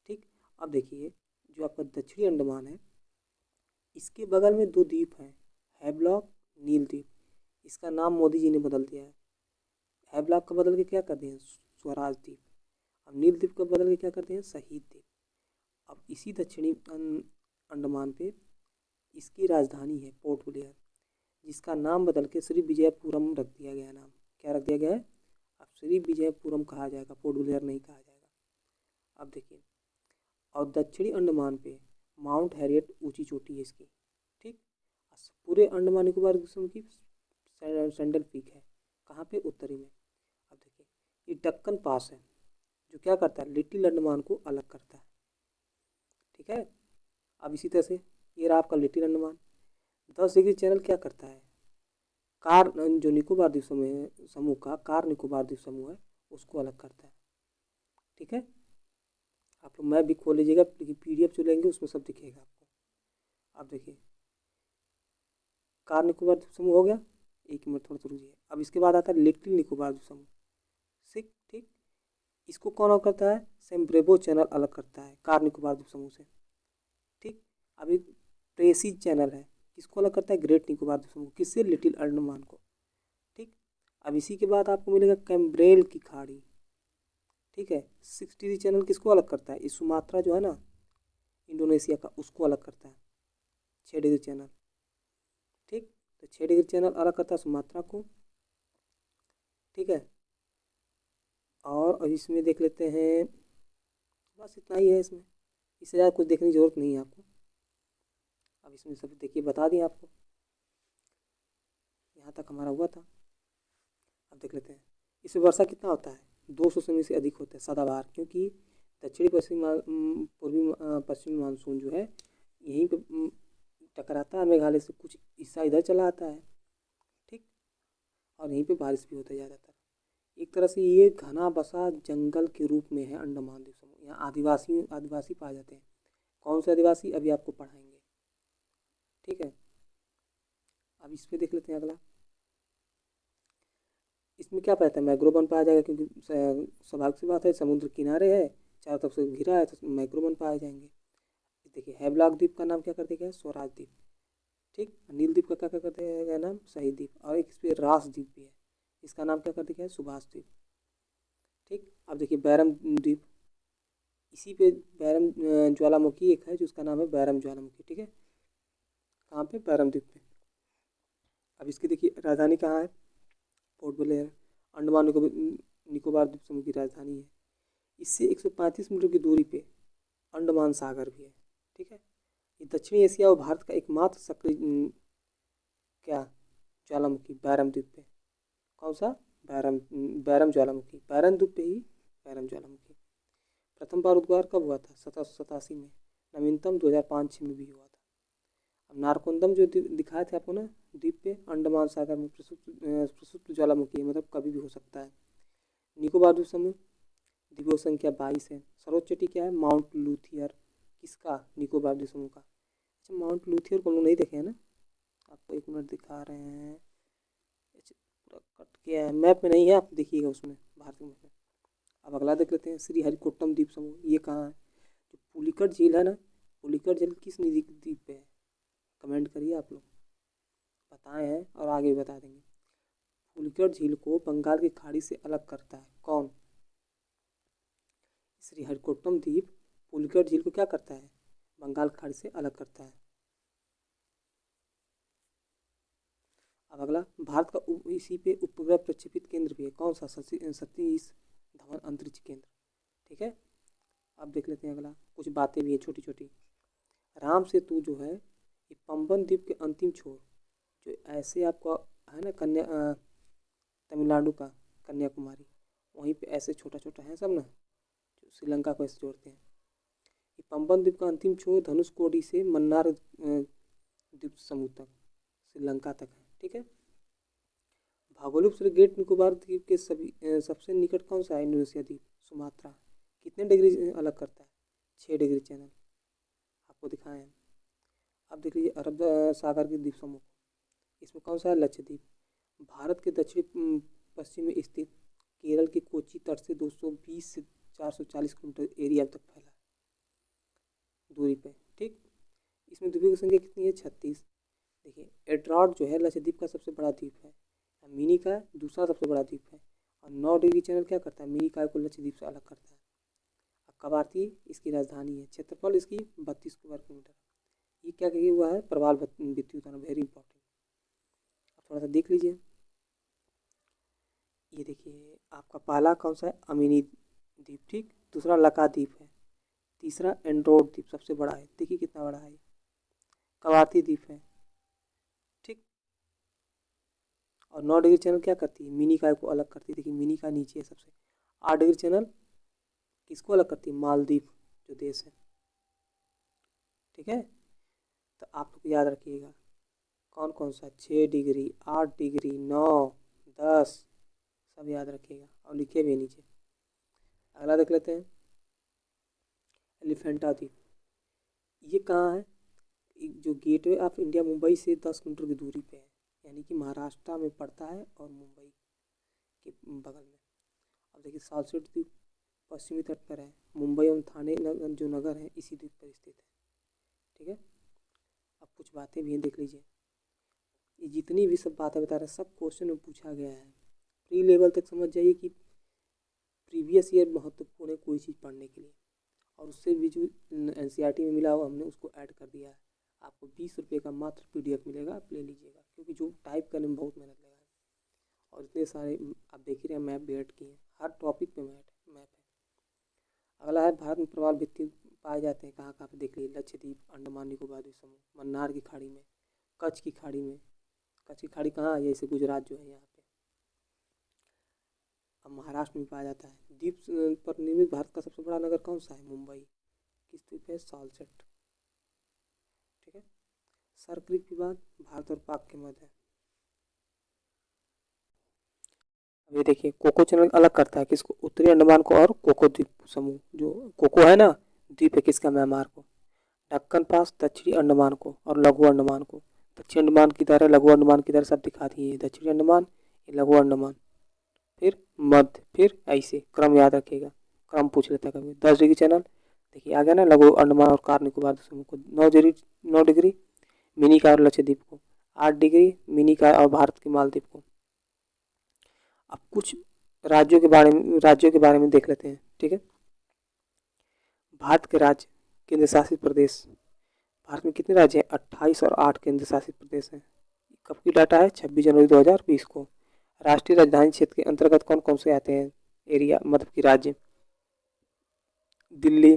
ठीक, अब देखिए जो आपका दक्षिणी अंडमान है इसके बगल में दो द्वीप हैं, हैवलॉक, नील द्वीप। इसका नाम मोदी जी ने बदल दिया है। हैवलॉक का बदल के क्या कर दिए? स्वराज द्वीप। अब नील द्वीप का बदल के क्या करते हैं? शहीद द्वीप। अब इसी दक्षिणी अंडमान पे इसकी राजधानी है पोर्ट ब्लेयर, जिसका नाम बदल के श्री विजयपुरम रख दिया गया। नाम क्या रख दिया गया है? अब श्री विजयपुरम कहा जाएगा, पोर्ट ब्लेयर नहीं कहा जाएगा। अब देखिए, और दक्षिणी अंडमान पे माउंट हैरियट ऊंची चोटी है इसकी। ठीक, पूरे अंडमान निकोबार द्वीप की सैंडल पीक है। कहाँ पे? उत्तरी में। अब देखिए ये डक्कन पास है, जो क्या करता है? लिटिल अंडमान को अलग करता है। ठीक है, अब इसी तरह से ये रहा आपका लिटिल अंडमान। 10 डिग्री चैनल क्या करता है? कार जो निकोबार द्वीप समूह का कार निकोबार द्वीप समूह है उसको अलग करता है। ठीक है, आप लोग मैप भी खोल लीजिएगा, लेकिन पीडीएफ जो लेंगे उसमें सब दिखेगा आपको। अब देखिए कार निकोबार द्वीप समूह हो गया। एक मिनट थोड़ा सा रुकिए। अब इसके बाद आता है लिटिल निकोबार द्वीप समूह। ठीक, इसको कौन अलग करता है? सेम्ब्रेबो चैनल अलग करता है कार निकोबार द्वीप समूह से। ठीक, अभी ट्रेसी चैनल है, किसको अलग करता है? ग्रेट निकोबार द्वीप समूह। किससे? लिटिल अंडमान को। ठीक, अब इसी के बाद आपको मिलेगा कैम्ब्रेल की खाड़ी। ठीक है, 6 डिग्री चैनल किसको अलग करता है? ये सुमात्रा जो है ना इंडोनेशिया का, उसको अलग करता है 6 डिग्री चैनल। ठीक, तो 6 डिग्री चैनल अलग करता है सुमात्रा को। ठीक है, और अब इसमें देख लेते हैं, बस इतना ही है इसमें, इससे ज़्यादा कुछ देखने की जरूरत नहीं है आपको। अब इसमें सब देखिए बता दिए आपको, यहाँ तक हमारा हुआ था। अब देख लेते हैं इसमें वर्षा कितना होता है? 200 सेमी से अधिक होता है सदाबहार, क्योंकि दक्षिणी पूर्वी पश्चिमी मानसून जो है यहीं पे टकराता है मेघालय से, कुछ हिस्सा इधर चला आता है। ठीक, और यहीं पे बारिश भी होता है ज़्यादातर। एक तरह से ये घना बसा जंगल के रूप में है अंडमान द्वीप समूह। यहाँ आदिवासी पाए जाते हैं। कौन से आदिवासी? अभी आपको पढ़ाएंगे। ठीक है, अब इस पे देख लेते हैं अगला। इस इसमें क्या पाया था, मैक्रो वन पाया जाएगा, क्योंकि स्वाभाविक सी बात है, समुद्र किनारे है, चारों तरफ से घिरा है, तो मैक्रो वन पाए जाएंगे। देखिए हैवलॉक द्वीप का नाम क्या कर दिया गया, स्वराज द्वीप। ठीक, नील द्वीप का क्या कर दिया गया नाम, शहीद द्वीप। और एक इस पर रास द्वीप भी है, इसका नाम क्या कर दिया गया, सुभाष द्वीप। ठीक, अब देखिए बैरम द्वीप, इसी पे बैरम ज्वालामुखी एक है जिसका नाम है बैरम ज्वालामुखी। ठीक है, कहाँ पे, बैरम द्वीप पे। अब इसकी देखिए राजधानी कहाँ है, पोर्ट ब्लेयर, अंडमान निकोबार द्वीप समूह की राजधानी है। इससे 135 मीटर की दूरी पे अंडमान सागर भी है। ठीक है, ये दक्षिणी एशिया और भारत का एकमात्र सक्रिय क्या ज्वालामुखी बैरम द्वीप पे। कौन सा, बैरम, बैरम ज्वालामुखी, बैरम द्वीप पे ही बैरम ज्वालामुखी। प्रथम बार उद्गार कब हुआ था, 1787 में। नवीनतम 2005-6 में भी हुआ था। अब नारकोंदम जो दिखाए थे आपको ना द्वीप पे, अंडमान सागर में प्रसुप्त ज्वालामुखी है, मतलब कभी भी हो सकता है। निकोबार द्वीप समूह, द्वीपों की संख्या 22 है। सर्वोच्च चोटी क्या है, माउंट लूथियर, किसका, निकोबार द्वीप समूह का। अच्छा, माउंट लूथियर को हम लोग नहीं देखे हैं ना, आपको एक मिनट दिखा रहे हैं। अच्छा, पूरा कट गया है, मैप में नहीं है, आप देखिएगा उसमें, भारत में। अब अगला देख लेते हैं, श्री हरिकोट्टम द्वीप समूह, ये कहाँ है। जो पुलिकट झील है ना, पुलिकट झील किस नदी द्वीप पे है, कमेंट करिए आप लोग, बताए हैं और आगे भी बता देंगे। पुलिकट झील को बंगाल की खाड़ी से अलग करता है कौन, श्री हरिकोट्टम द्वीप पुलिकट झील को क्या करता है, बंगाल की खाड़ी से अलग करता है। अब अगला, भारत का इसी पे उपग्रह प्रक्षेपित केंद्र भी है, कौन सा, सतीश धवन अंतरिक्ष केंद्र। ठीक है, अब देख लेते हैं अगला, कुछ बातें भी है छोटी छोटी। राम सेतु जो है, ये पंबन द्वीप के अंतिम छोर, जो ऐसे आपको है ना, तमिलनाडु का कन्याकुमारी, वहीं पे ऐसे छोटा छोटा है सब ना, जो श्रीलंका को ऐसे जोड़ते हैं। ये पंबन द्वीप का अंतिम छोर धनुषकोडी से मन्नार द्वीप समूह तक, श्रीलंका तक है। ठीक है, भौगोलिक से ग्रेट निकोबार द्वीप के सबसे निकट कौन सा है, इंडोनेशिया द्वीप, सुमात्रा। कितने डिग्री अलग करता है, 6 डिग्री चैनल, आपको दिखाए हैं। अब देख लीजिए अरब सागर के द्वीप समूह, इसमें कौन सा है, लक्षद्वीप। भारत के दक्षिणी पश्चिम में स्थित केरल के कोच्चि तट से 220 से 440 किलोमीटर एरिया तक फैला दूरी पे। ठीक, इसमें द्वीपों की संख्या कितनी है, 36। देखिए एड्राड जो है लक्षद्वीप का सबसे बड़ा द्वीप है, मिनी का दूसरा सबसे बड़ा द्वीप है, और 9 डिग्री चैनल क्या करता है, मिनी का को लक्षद्वीप से अलग करता है। कवारती इसकी राजधानी है, क्षेत्रफल इसकी 32 वर्ग किलोमीटर। ये क्या किया हुआ है, प्रवाल विद्युत, वेरी इंपॉर्टेंट। अब थोड़ा सा देख लीजिए, ये देखिए आपका पहला कौन सा है, अमीनी द्वीप। ठीक, दूसरा लका द्वीप है, तीसरा एंड्रोड द्वीप सबसे बड़ा है, देखिए कितना बड़ा है। कवारती द्वीप है। ठीक, और 9 डिग्री चैनल क्या करती है, मिनी काय को अलग करती है, देखिए मिनी का नीचे है सबसे। 8 डिग्री चैनल किसको अलग करती है, मालदीव जो देश है। ठीक है, तो आप लोग याद रखिएगा कौन कौन सा, 6 डिग्री, 8 डिग्री, 9, 10, सब याद रखिएगा और लिखिए भी नीचे। अगला देख लेते हैं, एलिफेंटा द्वीप, ये कहाँ है, जो गेटवे ऑफ इंडिया मुंबई से 10 किलोमीटर की दूरी पे है, यानी कि महाराष्ट्र में पड़ता है और मुंबई के बगल में। अब देखिए सालसेट द्वीप पश्चिमी तट पर है, मुंबई एवं थाने जो नगर है इसी द्वीप पर स्थित है। ठीक है, अब कुछ बातें भी हैं, देख लीजिए। ये जितनी भी सब बातें बता रहे हैं सब क्वेश्चन में पूछा गया है, प्री लेवल तक समझ जाइए कि प्रीवियस ईयर महत्वपूर्ण है कोई चीज़ पढ़ने के लिए, और उससे भी जो एनसीईआरटी में मिला हुआ हमने उसको ऐड कर दिया है। आपको 20 रुपये का मात्र पीडीएफ मिलेगा, आप ले लीजिएगा, क्योंकि जो टाइप करने में बहुत मेहनत लगा है, और इतने सारे आप देख ही रहे हैं मैप भी ऐड किए हैं, हर टॉपिक पे मैप है। अगला है, भारत में प्रवाल भित्ति पाए जाते हैं कहाँ कहाँ पे, देख लीजिए, लक्षद्वीप, अंडमान निकोबार द्वीप समूह, मन्नार की खाड़ी में, कच्छ की खाड़ी में। कच्छ की खाड़ी कहाँ है, जैसे गुजरात जो है यहाँ पे। अब महाराष्ट्र में पाया जाता है। द्वीप पर निर्मित भारत का सबसे बड़ा नगर कौन सा है, मुंबई। किस द्वीप है, सालसेट। ठीक है, सर क्रीक विवाद भारत और पाक के मध्य है। अब ये देखिए कोको चैनल अलग करता है किसको, उत्तरी अंडमान को और कोको द्वीप समूह, जो कोको है ना द्वीप है किसका, म्यांमार को। दक्कन पास दक्षिणी अंडमान को और लघु अंडमान को। दक्षिणी अंडमान की तरह लघु अंडमान की तरह सब दिखा दिए, दक्षिणी अंडमान, ये लघु अंडमान। फिर मध्य, फिर ऐसे क्रम याद रखिएगा, क्रम पूछ लेता है कभी। 10 डिग्री चैनल देखिए आ गया ना, लघु अंडमान और कार निकोबार समूह को। 9 डिग्री मिनी का और लक्षद्वीप को। 8 डिग्री मिनी का और भारत के मालदीव को। अब कुछ राज्यों के बारे में देख लेते हैं, ठीक है। भारत के राज्य, केंद्र शासित प्रदेश। भारत में कितने राज्य हैं? 28 और 8 केंद्र शासित प्रदेश हैं। कब की डाटा है? 26 जनवरी 2020 को। राष्ट्रीय राजधानी क्षेत्र के अंतर्गत कौन कौन से आते हैं एरिया, मतलब कि राज्य? दिल्ली,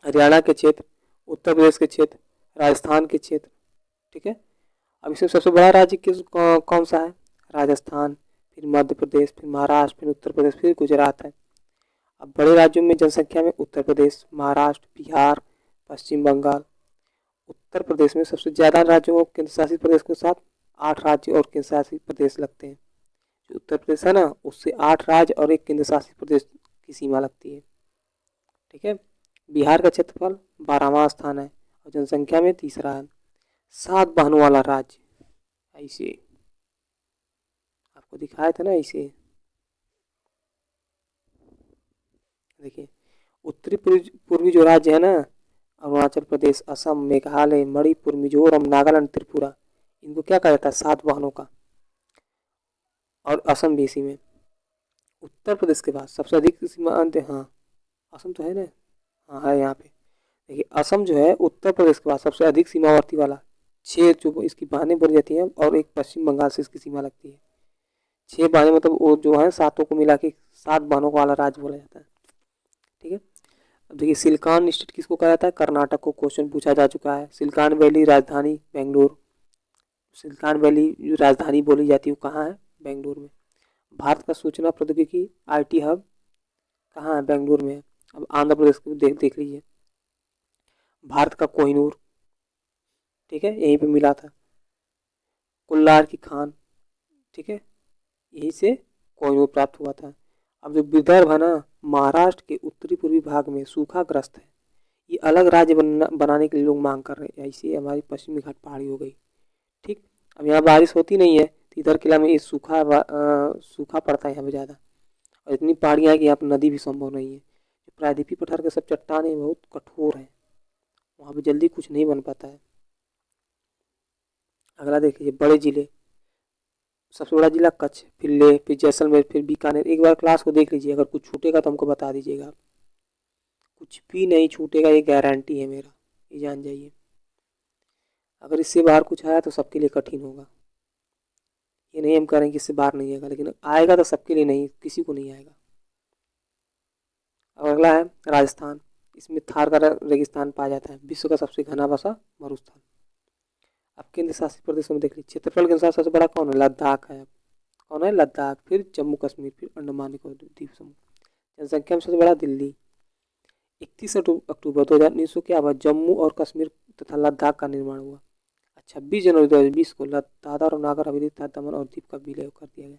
हरियाणा के क्षेत्र, उत्तर प्रदेश के क्षेत्र, राजस्थान के क्षेत्र, ठीक है। अब इसमें सबसे बड़ा राज्य कौन सा है? राजस्थान, फिर मध्य प्रदेश, फिर महाराष्ट्र, फिर उत्तर प्रदेश, फिर गुजरात है। अब बड़े राज्यों में जनसंख्या में उत्तर प्रदेश, महाराष्ट्र, बिहार, पश्चिम बंगाल। उत्तर प्रदेश में सबसे ज़्यादा राज्यों और केंद्र शासित प्रदेश के साथ 8 राज्य और केंद्र शासित प्रदेश लगते हैं। जो उत्तर प्रदेश है ना, उससे 8 राज्य और 1 केंद्र शासित प्रदेश की सीमा लगती है, ठीक है। बिहार का क्षेत्रफल 12वां स्थान है और जनसंख्या में तीसरा है। 7 बहनों वाला राज्य, ऐसे आपको दिखाया था ना, ऐसे देखिए। उत्तरी पूर्वी जो राज्य है ना, अरुणाचल प्रदेश, असम, मेघालय, मणिपुर, मिजोरम, नागालैंड, त्रिपुरा, इनको क्या कहा जाता है? 7 वाहनों का। और असम भी इसी में। उत्तर प्रदेश के बाद सबसे अधिक सीमांत, हाँ असम तो है ना, हाँ है यहाँ पे। देखिए असम जो है उत्तर प्रदेश के बाद सबसे अधिक सीमावर्ती वाला, 6 जो इसकी बहनें बोली जाती हैं और एक पश्चिम बंगाल से इसकी सीमा लगती है। 6 बहनें, मतलब वो जो है सातों को मिला के 7 बहनों वाला राज्य बोला जाता है, ठीक है। अब देखिए सिलिकॉन स्टेट किसको कहा जाता है? कर्नाटक को। क्वेश्चन पूछा जा चुका है। सिलिकॉन वैली राजधानी बेंगलुरु। सिलिकॉन वैली जो राजधानी बोली जाती है वो कहाँ है? बेंगलुरु में। भारत का सूचना प्रौद्योगिकी आईटी हब कहाँ है? बेंगलुरु में है। अब आंध्र प्रदेश को देख लीजिए। भारत का कोहिनूर, ठीक है, यहीं पे मिला था। कुल्लार की खान, ठीक है, यहीं से कोहिनूर प्राप्त हुआ था। अब जो विदर्भ है ना, महाराष्ट्र के उत्तरी पूर्वी भाग में सूखाग्रस्त है। ये अलग राज्य बनाने के लिए लोग मांग कर रहे हैं। ऐसी हमारी पश्चिमी घाट पहाड़ी हो गई, ठीक। अब यहाँ बारिश होती नहीं है तो इधर किला में ये सूखा पड़ता है यहाँ पे ज़्यादा। और इतनी पहाड़ियाँ हैं कि यहाँ पर नदी भी संभव नहीं है। प्रायद्वीपीय पठार के सब चट्टानें बहुत कठोर हैं, वहाँ पे जल्दी कुछ नहीं बन पाता है। अगला देख लीजिए बड़े जिले। सबसे बड़ा जिला कच्छ, फिर लेह, फिर जैसलमेर, फिर बीकानेर। एक बार क्लास को देख लीजिए, अगर कुछ छूटेगा तो हमको बता दीजिएगा। कुछ भी नहीं छूटेगा, ये गारंटी है मेरा, ये जान जाइए। अगर इससे बाहर कुछ आया तो सबके लिए कठिन होगा। ये नहीं हम करेंगे इससे बाहर नहीं आएगा, लेकिन आएगा तो सबके लिए नहीं, किसी को नहीं आएगा। अब अगला है राजस्थान। इसमें थार का रेगिस्तान पाया जाता है, विश्व का सबसे घना बसा मरुस्थल। अब केंद्र शासित प्रदेशों में देख लीजिए, क्षेत्रफल के अनुसार सबसे बड़ा कौन है? लद्दाख है। कौन है? लद्दाख, फिर जम्मू कश्मीर, फिर अंडमान निकोबार द्वीप समूह। जनसंख्या में सबसे बड़ा दिल्ली। 31 अक्टूबर 2019 को क्या हुआ? जम्मू और कश्मीर तथा लद्दाख का निर्माण हुआ। 26 जनवरी 2020 को दादर और नागर हवेली तथा दमन और दीव का विलय कर दिया गया।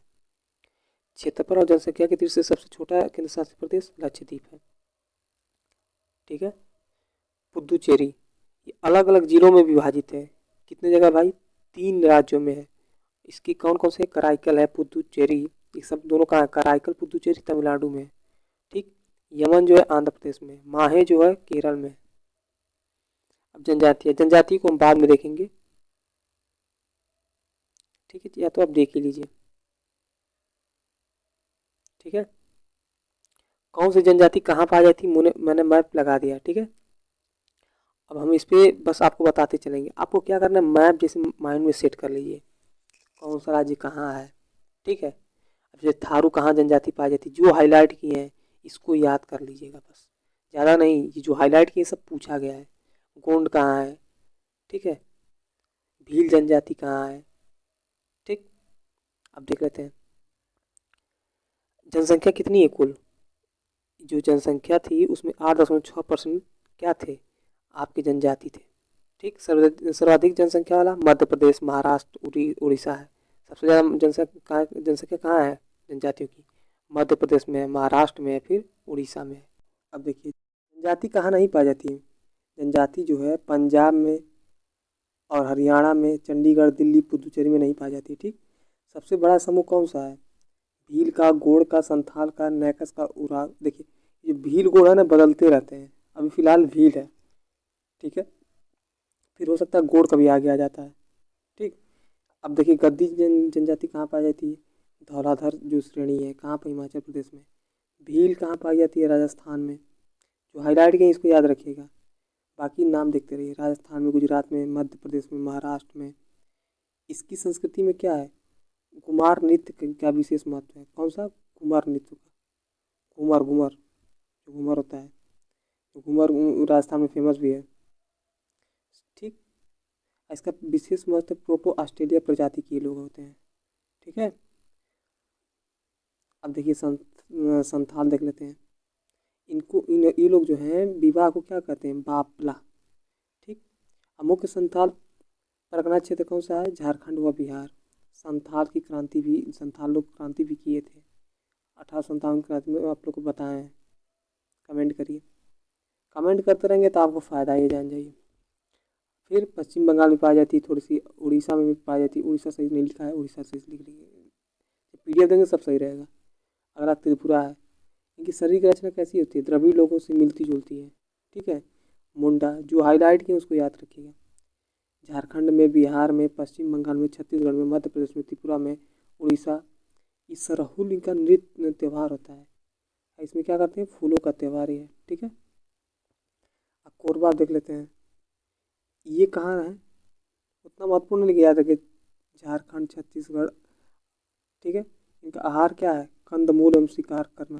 क्षेत्रफल और जनसंख्या के दृष्टि से सबसे छोटा केंद्र शासित प्रदेश लक्षद्वीप है, ठीक है। पुदुचेरी, ये अलग अलग जिलों में विभाजित है। कितने जगह भाई? 3 राज्यों में है। इसकी कौन कौन से? कराईकल है, पुदुचेरी, ये सब दोनों कहाँ है? कराईकल पुदुचेरी तमिलनाडु में, ठीक। यमन जो है आंध्र प्रदेश में, माहे जो है केरल में। अब जनजातीय को हम बाद में देखेंगे, ठीक है, या तो आप देख ही लीजिए, ठीक है। कौन सी जनजाति कहाँ पाई जाती है मैंने मैप लगा दिया, ठीक है। अब हम इस पे बस आपको बताते चलेंगे। आपको क्या करना है, मैप जैसे माइंड में सेट कर लीजिए, कौन सा राज्य कहाँ है, ठीक है। अब जैसे थारू कहाँ जनजाति पाई जाती है, जो हाईलाइट किए हैं इसको याद कर लीजिएगा बस, ज़्यादा नहीं। ये जो हाईलाइट किए सब पूछा गया है। गोंड कहाँ है, ठीक है। भील जनजाति कहाँ है, ठीक। अब देख लेते हैं जनसंख्या कितनी है कुल। जो जनसंख्या थी उसमें 8.6% क्या थे? आपकी जनजाति थे, ठीक। सर्वाधिक जनसंख्या वाला मध्य प्रदेश, महाराष्ट्र, उड़ीसा है। सबसे ज़्यादा जनसंख्या कहाँ है जनजातियों की? मध्य प्रदेश में है, महाराष्ट्र में है, फिर उड़ीसा में है। अब देखिए जनजाति कहाँ नहीं पाई जाती है। जनजाति जो है पंजाब में और हरियाणा में, चंडीगढ़, दिल्ली, पुदुचेरी में नहीं पाई जाती, ठीक। सबसे बड़ा समूह कौन सा है? भील का, गोड़ का, संथाल का, नेकस का, उराव। देखिए ये भील गोड़ है ना, बदलते रहते हैं। अभी फिलहाल भील है, ठीक है। फिर हो सकता है गोड़ कभी आगे आ जाता है, ठीक। अब देखिए गद्दी जनजाति कहाँ पाई जाती है? धौलाधर जो श्रेणी है, कहाँ पर? हिमाचल प्रदेश में। भील कहाँ पाई जाती है? राजस्थान में। जो हाईलाइट किए इसको याद रखिएगा, बाकी नाम देखते रहिए। राजस्थान में, गुजरात में, मध्य प्रदेश में, महाराष्ट्र में। इसकी संस्कृति में क्या है? घुमार नृत्य का विशेष महत्व है। कौन सा? घुमार नृत्य का। घूमर, घूमर, जो घूमर होता है, तो घूमर राजस्थान में फेमस भी है, ठीक। इसका विशेष महत्व प्रोटो ऑस्ट्रेलिया प्रजाति के लोग होते हैं, ठीक है। अब देखिए संथाल देख लेते हैं। इनको ये लोग जो हैं विवाह को क्या कहते हैं? बापला, ठीक। अब मुख्य संथाल परगना क्षेत्र कौन सा है? झारखंड व बिहार। संथाल लोग क्रांति भी किए थे 1857 क्रांति में, आप लोग को बताए हैं। कमेंट करिए, कमेंट करते रहेंगे तो आपको फ़ायदा, ये जान जाइए। फिर पश्चिम बंगाल में पाई जाती है, थोड़ी सी उड़ीसा में भी पाई जाती है। उड़ीसा सही नहीं लिखा है, उड़ीसा सही लिख लीजिए। PDF देंगे सब सही रहेगा। अगला त्रिपुरा है। इनकी शरीर की रचना कैसी होती है? द्रविड़ लोगों से मिलती जुलती है, ठीक है। मुंडा जो हाईलाइट किए उसको याद रखिएगा। झारखंड में, बिहार में, पश्चिम बंगाल में, छत्तीसगढ़ में, मध्य प्रदेश में, त्रिपुरा में, उड़ीसा। इस सरहुल इनका नृत्य त्यौहार होता है। इसमें क्या करते हैं? फूलों का त्यौहार ही है, ठीक है। अब कोरबा देख लेते हैं। ये कहाँ है? उतना महत्वपूर्ण नहीं, याद रखिए। झारखंड, छत्तीसगढ़, ठीक है। इनका आहार क्या है? कंदमूल एवं शिकार करना,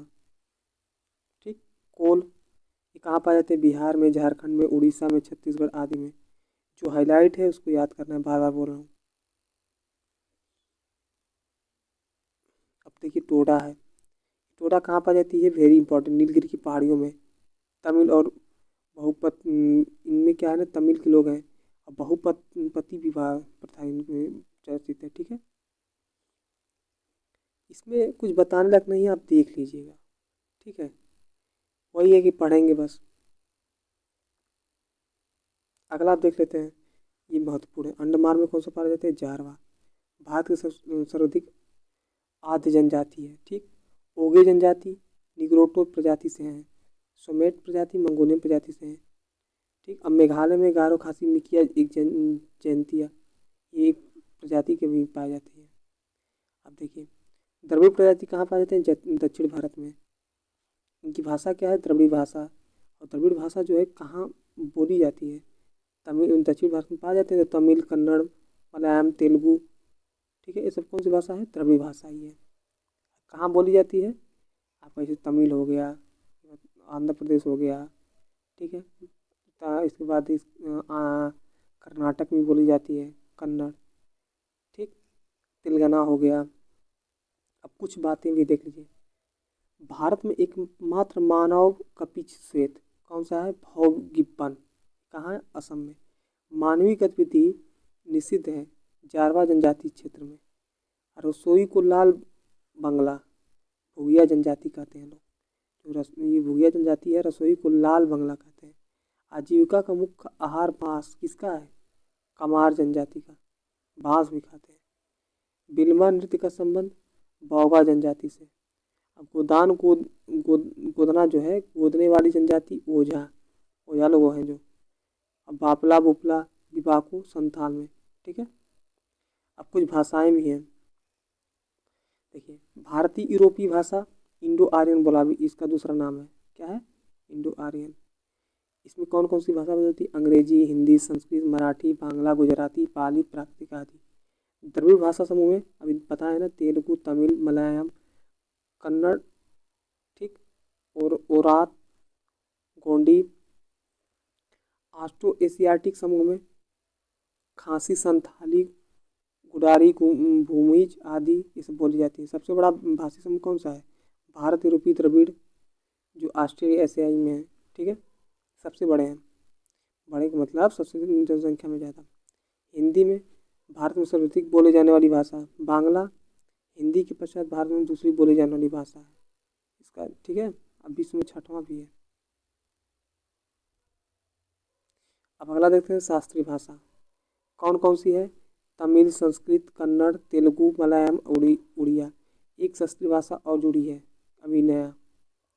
ठीक। कोल ये कहाँ पाए जाते हैं? बिहार में, झारखंड में, उड़ीसा में, छत्तीसगढ़ आदि में। जो हाईलाइट है उसको याद करना है, बार बार बोल रहा हूँ। अब देखिए टोडा है। टोडा कहाँ पाई जाती है? वेरी इंपॉर्टेंट, नीलगिरी की पहाड़ियों में। तमिल और बहुपत इनमें क्या है ना, तमिल के लोग हैं। और बहुपति विवाह प्रथा इनमें चर्चित है, ठीक है। इसमें कुछ बताने लायक नहीं है, आप देख लीजिएगा, ठीक है। वही है कि पढ़ेंगे बस। अगला आप देख लेते हैं, ये महत्वपूर्ण है। अंडमान में कौन सा पाया जाता है? जारवा। भारत की सर्वाधिक आद्य जनजाति है, ठीक। ओगे जनजाति निग्रोटो प्रजाति से हैं। सोमेट प्रजाति मंगोलियन प्रजाति से हैं, ठीक। अब मेघालय में गारो खासी मिकिया एक जयंतिया, ये एक प्रजाति के भी पाई जाती है। अब देखिए द्रविड़ प्रजाति कहाँ पाए जाते हैं? दक्षिण भारत में। इनकी भाषा क्या है? द्रविड़ भाषा। और द्रविड़ भाषा जो है कहाँ बोली जाती है? तमिल, दक्षिण भारत में पाए जाते हैं, तो तमिल, कन्नड़, मलयालम, तेलुगु, ठीक है। ये सब कौन सी भाषा है? द्रविड़ भाषा ही है। कहाँ बोली जाती है? आपका जैसे तमिल हो गया, आंध्र प्रदेश हो गया, ठीक है। इसके बाद कर्नाटक में बोली जाती है कन्नड़, ठीक। तेलंगाना हो गया। अब कुछ बातें भी देख लीजिए। भारत में एकमात्र मानव कपिच श्वेत कौन सा है? भौगिप्पन। कहाँ है? असम में। मानवीय गतिविधि निषिद्ध है जारवा जनजाति क्षेत्र में। रसोई को लाल बंगला भूया जनजाति कहते हैं लोग। ये भूया जनजाति है, रसोई को लाल बंगला कहते हैं। आजीविका का मुख्य आहार बांस किसका है? कमार जनजाति का, बांस भी खाते हैं। बिलमा नृत्य का संबंध बौगा जनजाति से। अब गोदना जो है, गोदने वाली जनजाति ओझा, ओझा लोग हैं जो। अब बापला बुपला विवाको संथाल में, ठीक है। अब कुछ भाषाएं भी हैं, देखिए। भारतीय यूरोपीय भाषा इंडो आर्यन बोलावी इसका दूसरा नाम है। क्या है? Indo Aryan. इसमें कौन कौन सी भाषा बोलती है? अंग्रेजी, हिंदी, संस्कृत, मराठी, बांग्ला, गुजराती, पाली, प्राकृतिक आदि। द्रविड़ भाषा समूह में अभी पता है ना, तेलुगु, तमिल, मलयालम, कन्नड़, ठीक, और ओरात, गोंडी। ऑस्ट्रो एशियाटिक समूह में खासी, संथाली, गुडारी, भूमिज आदि ये सब बोली जाती है। सबसे बड़ा भाषी समूह कौन सा है? भारत यूरोपीय द्रविड़ जो ऑस्ट्रेलिया एशियाई में है, ठीक है। सबसे बड़े हैं, बड़े का मतलब सबसे जनसंख्या में ज़्यादा। हिंदी में भारत में सर्वाधिक बोले जाने वाली भाषा बांग्ला। हिंदी के पश्चात भारत में दूसरी बोली जाने वाली भाषा है इसका, ठीक है। अब विश्व में छठवां भी है। अब अगला देखते हैं शास्त्रीय भाषा कौन कौन सी है? तमिल, संस्कृत, कन्नड़, तेलुगु, मलयालम, उड़िया। एक शास्त्रीय भाषा और जुड़ी है अभी नया,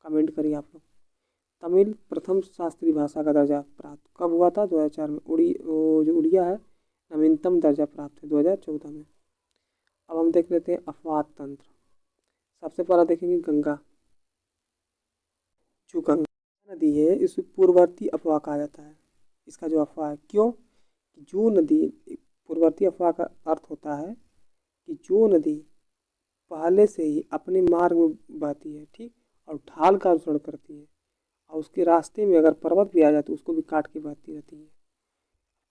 कमेंट करिए आप लोग। तमिल प्रथम शास्त्रीय भाषा का दर्जा प्राप्त कब हुआ था? 2004 में। जो उड़िया है नवीनतम दर्जा प्राप्त है 2014 में। अब हम देख लेते हैं अफवाह तंत्र। सबसे पहला देखेंगे गंगा। जो गंगा नदी है इसे पूर्ववर्ती अफवाह कहा जाता है। इसका जो अफवाह है, क्यों? जो नदी, पूर्ववर्ती अफवाह का अर्थ होता है कि जो नदी पहले से ही अपने मार्ग में बहती है, ठीक, और ढाल का अनुसरण करती है, और उसके रास्ते में अगर पर्वत भी आ जाए तो उसको भी काट के बहती रहती है।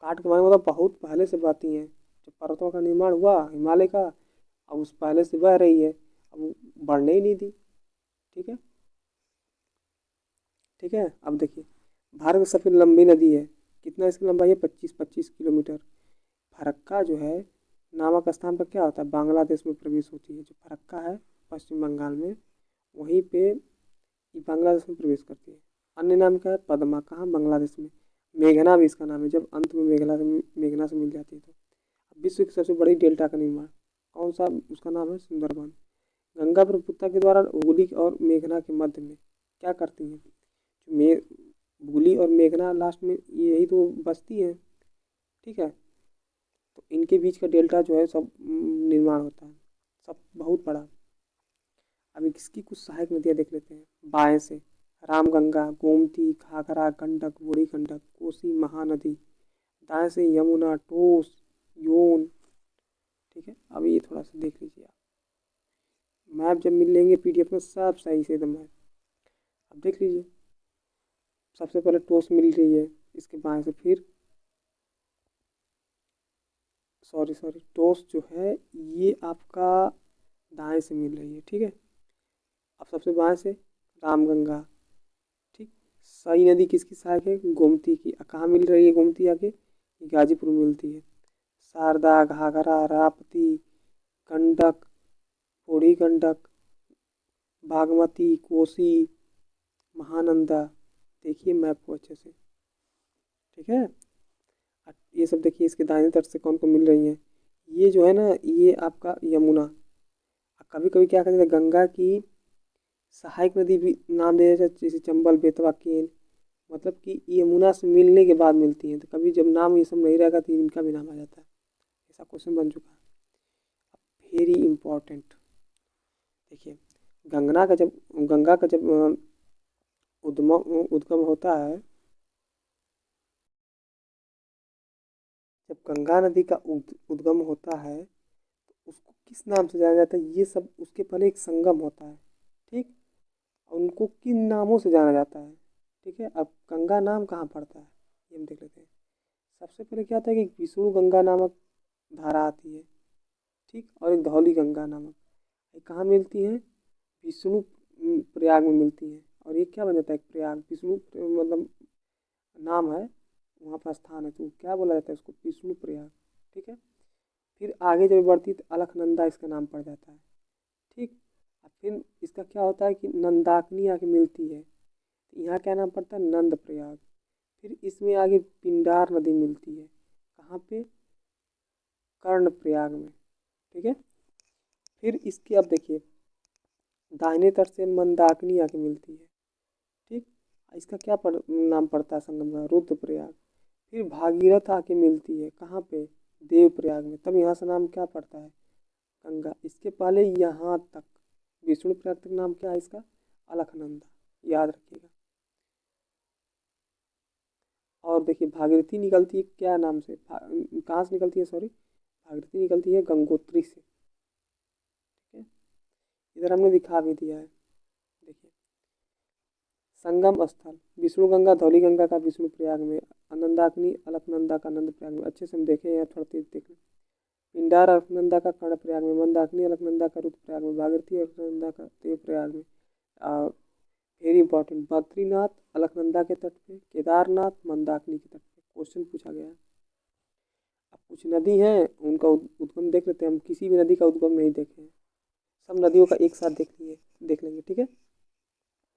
काट के माने मतलब बहुत पहले से बहती हैं। जब पर्वतों का निर्माण हुआ हिमालय का, अब उस पहले से बह रही है, अब वो बढ़ने ही नहीं दी। ठीक है, ठीक है। अब देखिए, भारत में सबसे लंबी नदी है, कितना इसकी लंबाई है? 25 किलोमीटर। फरक्का जो है नामक स्थान पर क्या होता है? बांग्लादेश में प्रवेश होती है। जो फरक्का है पश्चिम बंगाल में, वहीं पे ये बांग्लादेश में प्रवेश करती है। अन्य नाम क्या है? पद्मा। कहाँ? बांग्लादेश में। मेघना भी इसका नाम है, जब अंत में मेघना से मिल जाती है तो। विश्व की सबसे बड़ी डेल्टा का निर्माण कौन सा? उसका नाम है सुंदरबन। गंगा ब्रह्मपुत्र के द्वारा हुगली और मेघना के मध्य में क्या करती हैं? मे हुगली और मेघना लास्ट में यही तो बसती है। ठीक है, तो इनके बीच का डेल्टा जो है सब निर्माण होता है, सब बहुत बड़ा। अभी किसकी कुछ सहायक नदियाँ देख लेते हैं बाएं से। रामगंगा, गोमती, घाघरा, गंडक, बूढ़ी गंडक, कोसी, महानदी। दाएं से यमुना, टोस, योन। ठीक है, अब ये थोड़ा सा देख लीजिए आप। मैप जब मिल लेंगे पीडीएफ में सब सही से एकदम है। अब देख लीजिए, सबसे पहले टोस मिल रही है, इसके बाएं से फिर सॉरी टोस जो है ये आपका दाएं से मिल रही है। ठीक है, अब सबसे बाएं से रामगंगा। ठीक, सई नदी किसकी सहायक है? गोमती की। कहाँ मिल रही है गोमती? आगे गाजीपुर में मिलती है। शारदा, घाघरा, राप्ती, गंडक, बूढ़ी गंडक, बागमती, कोसी, महानंदा। देखिए मैप को अच्छे से। ठीक है, ये सब देखिए इसके दाहिने तरफ से कौन कौन मिल रही हैं। ये जो है ना, ये आपका यमुना। कभी कभी क्या करते हैं, गंगा की सहायक नदी भी नाम दे देते हैं, जैसे चंबल, बेतवा, केन। मतलब कि यमुना से मिलने के बाद मिलती हैं, तो कभी जब नाम ये सब नहीं रहेगा तो इनका भी नाम आ जाता है। ऐसा क्वेश्चन बन चुका है। Very important. देखिए, गंगा का जब उद्गम होता है, जब गंगा नदी का उद्गम होता है तो उसको किस नाम से जाना जाता है? ये सब उसके पहले एक संगम होता है। ठीक, उनको किन नामों से जाना जाता है? ठीक है, अब गंगा नाम कहाँ पड़ता है ये हम देख लेते हैं। सबसे पहले क्या होता है कि विष्णु गंगा नामक धारा आती है। ठीक, और एक धौली गंगा नामक, ये कहाँ मिलती है? विष्णु प्रयाग में मिलती है। और ये क्या बन जाता है? एक प्रयाग, विष्णु मतलब नाम है, वहाँ पर स्थान है, तो क्या बोला जाता है उसको? विष्णु प्रयाग। ठीक है, फिर आगे जब बढ़ती तो अलकनंदा इसका नाम पड़ जाता है। ठीक, और फिर इसका क्या होता है कि नंदाकिनी आके मिलती है, तो यहाँ क्या नाम पड़ता है? नंद प्रयाग। फिर इसमें आगे पिंडार नदी मिलती है, कहाँ पे? कर्ण प्रयाग में। ठीक है, फिर इसकी अब देखिए दाहिने तरफ से मंदाकिनी आके मिलती है। ठीक, इसका क्या नाम पड़ता है संगम का? रुद्रप्रयाग। फिर भागीरथ आके मिलती है, कहाँ पे? देवप्रयाग में। तब यहाँ से नाम क्या पड़ता है? गंगा। इसके पहले यहाँ तक विष्णु प्रयाग तक नाम क्या है इसका? अलकनंदा। याद रखिएगा। और देखिए भागीरथी निकलती है क्या नाम से? कहाँ से निकलती है? सॉरी, भागीरथी निकलती है गंगोत्री से। ठीक है, इधर हमने दिखा भी दिया है। देखिए, संगम स्थल विष्णु गंगा, धौली गंगा का विष्णु प्रयाग में, आनंदाग्नि अलकनंदा का आनंद प्रयाग में। अच्छे से हम देखें यहाँ, थोड़ा तेज देख लें। पिंडार अलकनंदा का कर्ण प्रयाग में, मंदाकिनी अलकनंदा का रुद्र प्रयाग में, भागीरथी अलकनंदा का देव प्रयाग में। वेरी इंपॉर्टेंट, बद्रीनाथ अलकनंदा के तट पे, केदारनाथ मंदाकिनी के तट पे। क्वेश्चन पूछा गया है। अब कुछ नदी हैं उनका उद्गम देख लेते हैं। हम किसी भी नदी का उद्गम नहीं देखे हैं, सब नदियों का एक साथ देख लेंगे। ठीक है,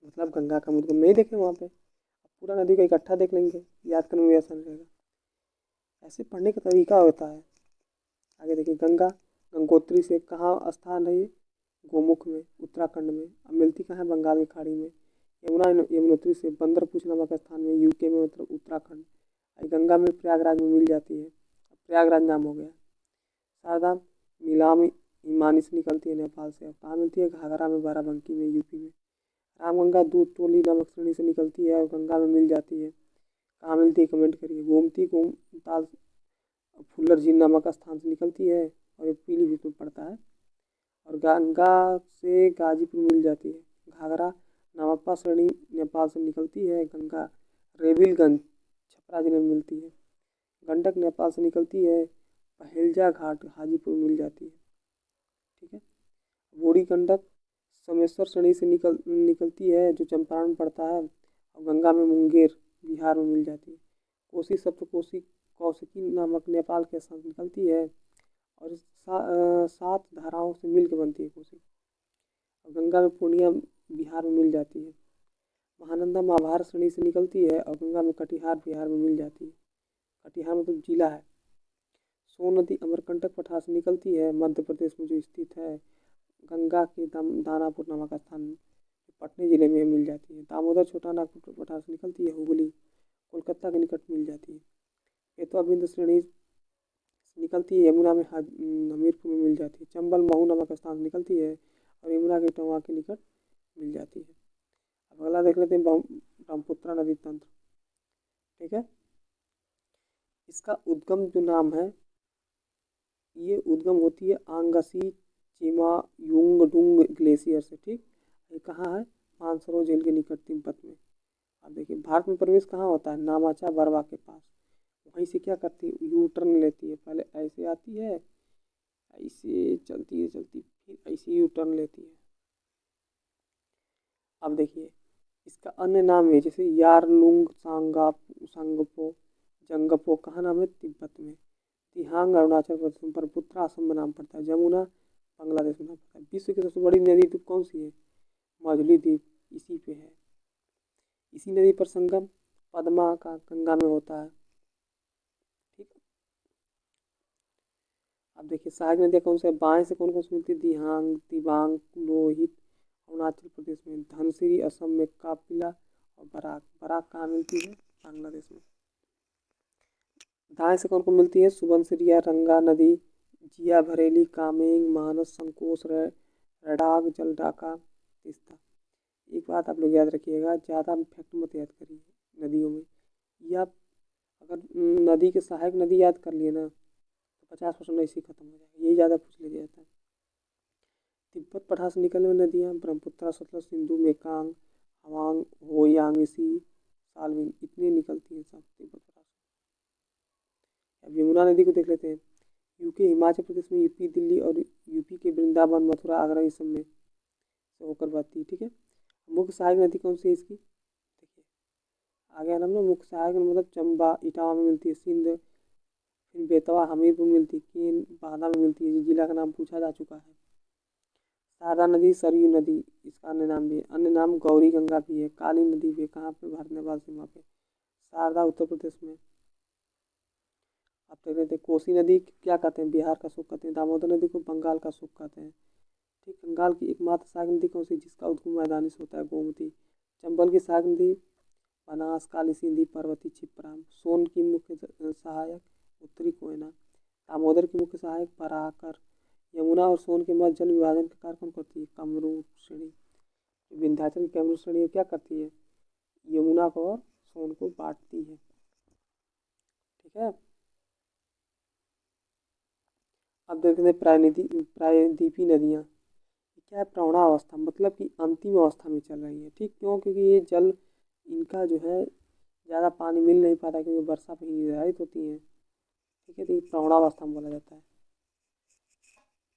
मतलब गंगा का उद्गम नहीं देखे वहाँ पे, पूरा नदी का इकट्ठा देख लेंगे, याद करने में आसान रहेगा। ऐसे पढ़ने का तरीका होता है। आगे देखिए, गंगा, गंगोत्री से कहाँ स्थान है ये? गोमुख में, उत्तराखंड में। अब मिलती कहाँ है? बंगाल की खाड़ी में। यमुना यमुनोत्री से बंदरपूछ नामक स्थान में, यूके में, मतलब उत्तराखंड। गंगा में प्रयागराज में मिल जाती है, प्रयागराज नाम हो गया। शारदा मिलामी हिमानी से निकलती है नेपाल से। अब कहाँ मिलती है? घाघरा में, बाराबंकी में, यूपी में। रामगंगा दूध टोली नामक श्रेणी से निकलती है और गंगा में मिल जाती है। कहाँ मिलती है? कमेंट करिए। गोमती गोमताल फुल्लर झील नामक स्थान से निकलती है और ये पीलीभीत में पड़ता है। और गंगा से गाजीपुर मिल जाती है। घाघरा नामप्पा श्रेणी नेपाल से निकलती है। गंगा रेविलगंज छपरा जिले में मिलती है। गंडक नेपाल से निकलती है। पहेलजा घाट हाजीपुर मिल जाती है। ठीक है। बूढ़ी गंडक सोमेश्वर श्रेणी से निकलती है, जो चंपारण में पड़ता है। और गंगा में मुंगेर बिहार में मिल जाती है। कोसी सप्तकोसी कौशिकी नामक नेपाल के साथ निकलती है और 7 धाराओं से मिलकर बनती है कोसी। और गंगा में पूर्णिया बिहार में मिल जाती है। महानंदा महाभारत श्रेणी से निकलती है और गंगा में कटिहार बिहार में मिल जाती है। कटिहार मतलब जिला है। सोन नदी अमरकंटक पठार से निकलती है, मध्य प्रदेश में जो स्थित है। गंगा के दानापुर नामक स्थान पटना जिले में मिल जाती है। दामोदर छोटा नागपुर पठार से निकलती है, हुगली कोलकाता के निकट मिल जाती है। बेतवा बिंद श्रेणी से निकलती है, यमुना में हमीरपुर में मिल जाती है। चंबल महू नामक स्थान से निकलती है और यमुना के टवा के निकट मिल जाती है। अब अगला देख लेते हैं ब्रह्मपुत्रा नदी तंत्र। ठीक है। इसका उद्गम जो नाम है, ये उद्गम होती है आंगसी चिमायुंगडुंग ग्लेशियर से। ठीक, ये कहाँ है? मानसरोवर झील के निकट तिब्बत में। अब देखिए, भारत में प्रवेश कहाँ होता है? नामाचा बरवा के पास। वहीं से क्या करती है? यू टर्न लेती है। पहले ऐसे आती है, ऐसे चलती है, फिर ऐसे यू टर्न लेती है। अब देखिए, इसका अन्य नाम है, जैसे यारलुंग सांगपो जंगपो, कहाँ नाम है? तिब्बत में। तिहांग अरुणाचल प्रदेश में। ब्रह्मपुत्रा असम में नाम पड़ता है। जमुना बांग्लादेश में नाम पड़ता है। विश्व की सबसे बड़ी नदी द्वीप कौन सी है? माजुली द्वीप इसी पे है। इसी नदी पर संगम पद्मा का गंगा में होता है। ठीक है। अब देखिए, सहायक नदियाँ कौन से? बाएं से कौन कौन सी मिलती है? दिहांग, दिबांग, लोहित अरुणाचल प्रदेश में। धनसिरी असम में। कापिला और बराक। बराक कहाँ मिलती है? बांग्लादेश में। दाएं से कौन कौन मिलती है? सुबनसिरिया, रंगा नदी, जिया भरेली, कामेंग, मानस, संकोच, रडाग, जलडाका, तीस्ता। एक बात आप लोग याद रखिएगा, ज़्यादा फैक्ट मत याद करिए नदियों में। या अगर नदी के सहायक नदी याद कर लिए ना, तो 50% ऐसे ही खत्म हो जाएगा। यही ज़्यादा पूछ लिया जाता है। तिब्बत पठार से निकलने वाली नदियाँ ब्रह्मपुत्रा, सतलज, सिंधु, मेकांग, हवांग, होयांगसी, सालविन, इतनी निकलती हैं सब तिब्बत पठार से। अब यमुना नदी को देख लेते हैं। यूके हिमाचल प्रदेश में, यूपी दिल्ली और यूपी के वृंदावन, मथुरा, आगरा, इस सब में से होकर बहती है। ठीक है। मुख्य सहायक नदी कौन सी है इसकी? देखिए, आ गया नाम ना, मुख्य सहायक मतलब चंबा इटावा में मिलती है। सिंध, फिर बेतवा हमीरपुर में मिलती है। केन बांदा में मिलती है। जिला का नाम पूछा जा चुका है। शारदा नदी, सरयू नदी, इसका अन्य नाम भी है। अन्य नाम गौरी गंगा भी है। काली नदी भी है। कहाँ पे? भारत नेपाल सीमा पे। शारदा उत्तर प्रदेश में। आप देख लेते हैं, कोसी नदी क्या कहते हैं? बिहार का सुख कहते हैं। दामोदर नदी को बंगाल का सुख कहते हैं। ठीक, बंगाल की एकमात्र सहायक नदी कौन सी? जिसका उद्गम मैदानी से होता है? गोमती। चंबल की सहायक नदी बनास, काली सिंधी, पार्वती, छिप्रा। सोन की मुख्य सहायक उत्तरी कोयना। दामोदर की मुख्य सहायक पराकर। यमुना और सोन के मध्य जल विभाजन का कार्य कौन करती है? कमरू श्रेणी। विंध्याचल की कमरू श्रेणी क्या करती है? यमुना को और सोन को बांटती है। ठीक है। अब देखते हैं प्रायद्वीपीय नदियाँ। क्या है? प्रवणावस्था, मतलब कि अंतिम अवस्था में चल रही है। ठीक, क्यों? क्योंकि ये जल, इनका जो है ज़्यादा पानी मिल नहीं पाता, क्योंकि वर्षा पे ही निर्धारित होती है। ठीक है, तो ये प्रवणावस्था में बोला जाता है।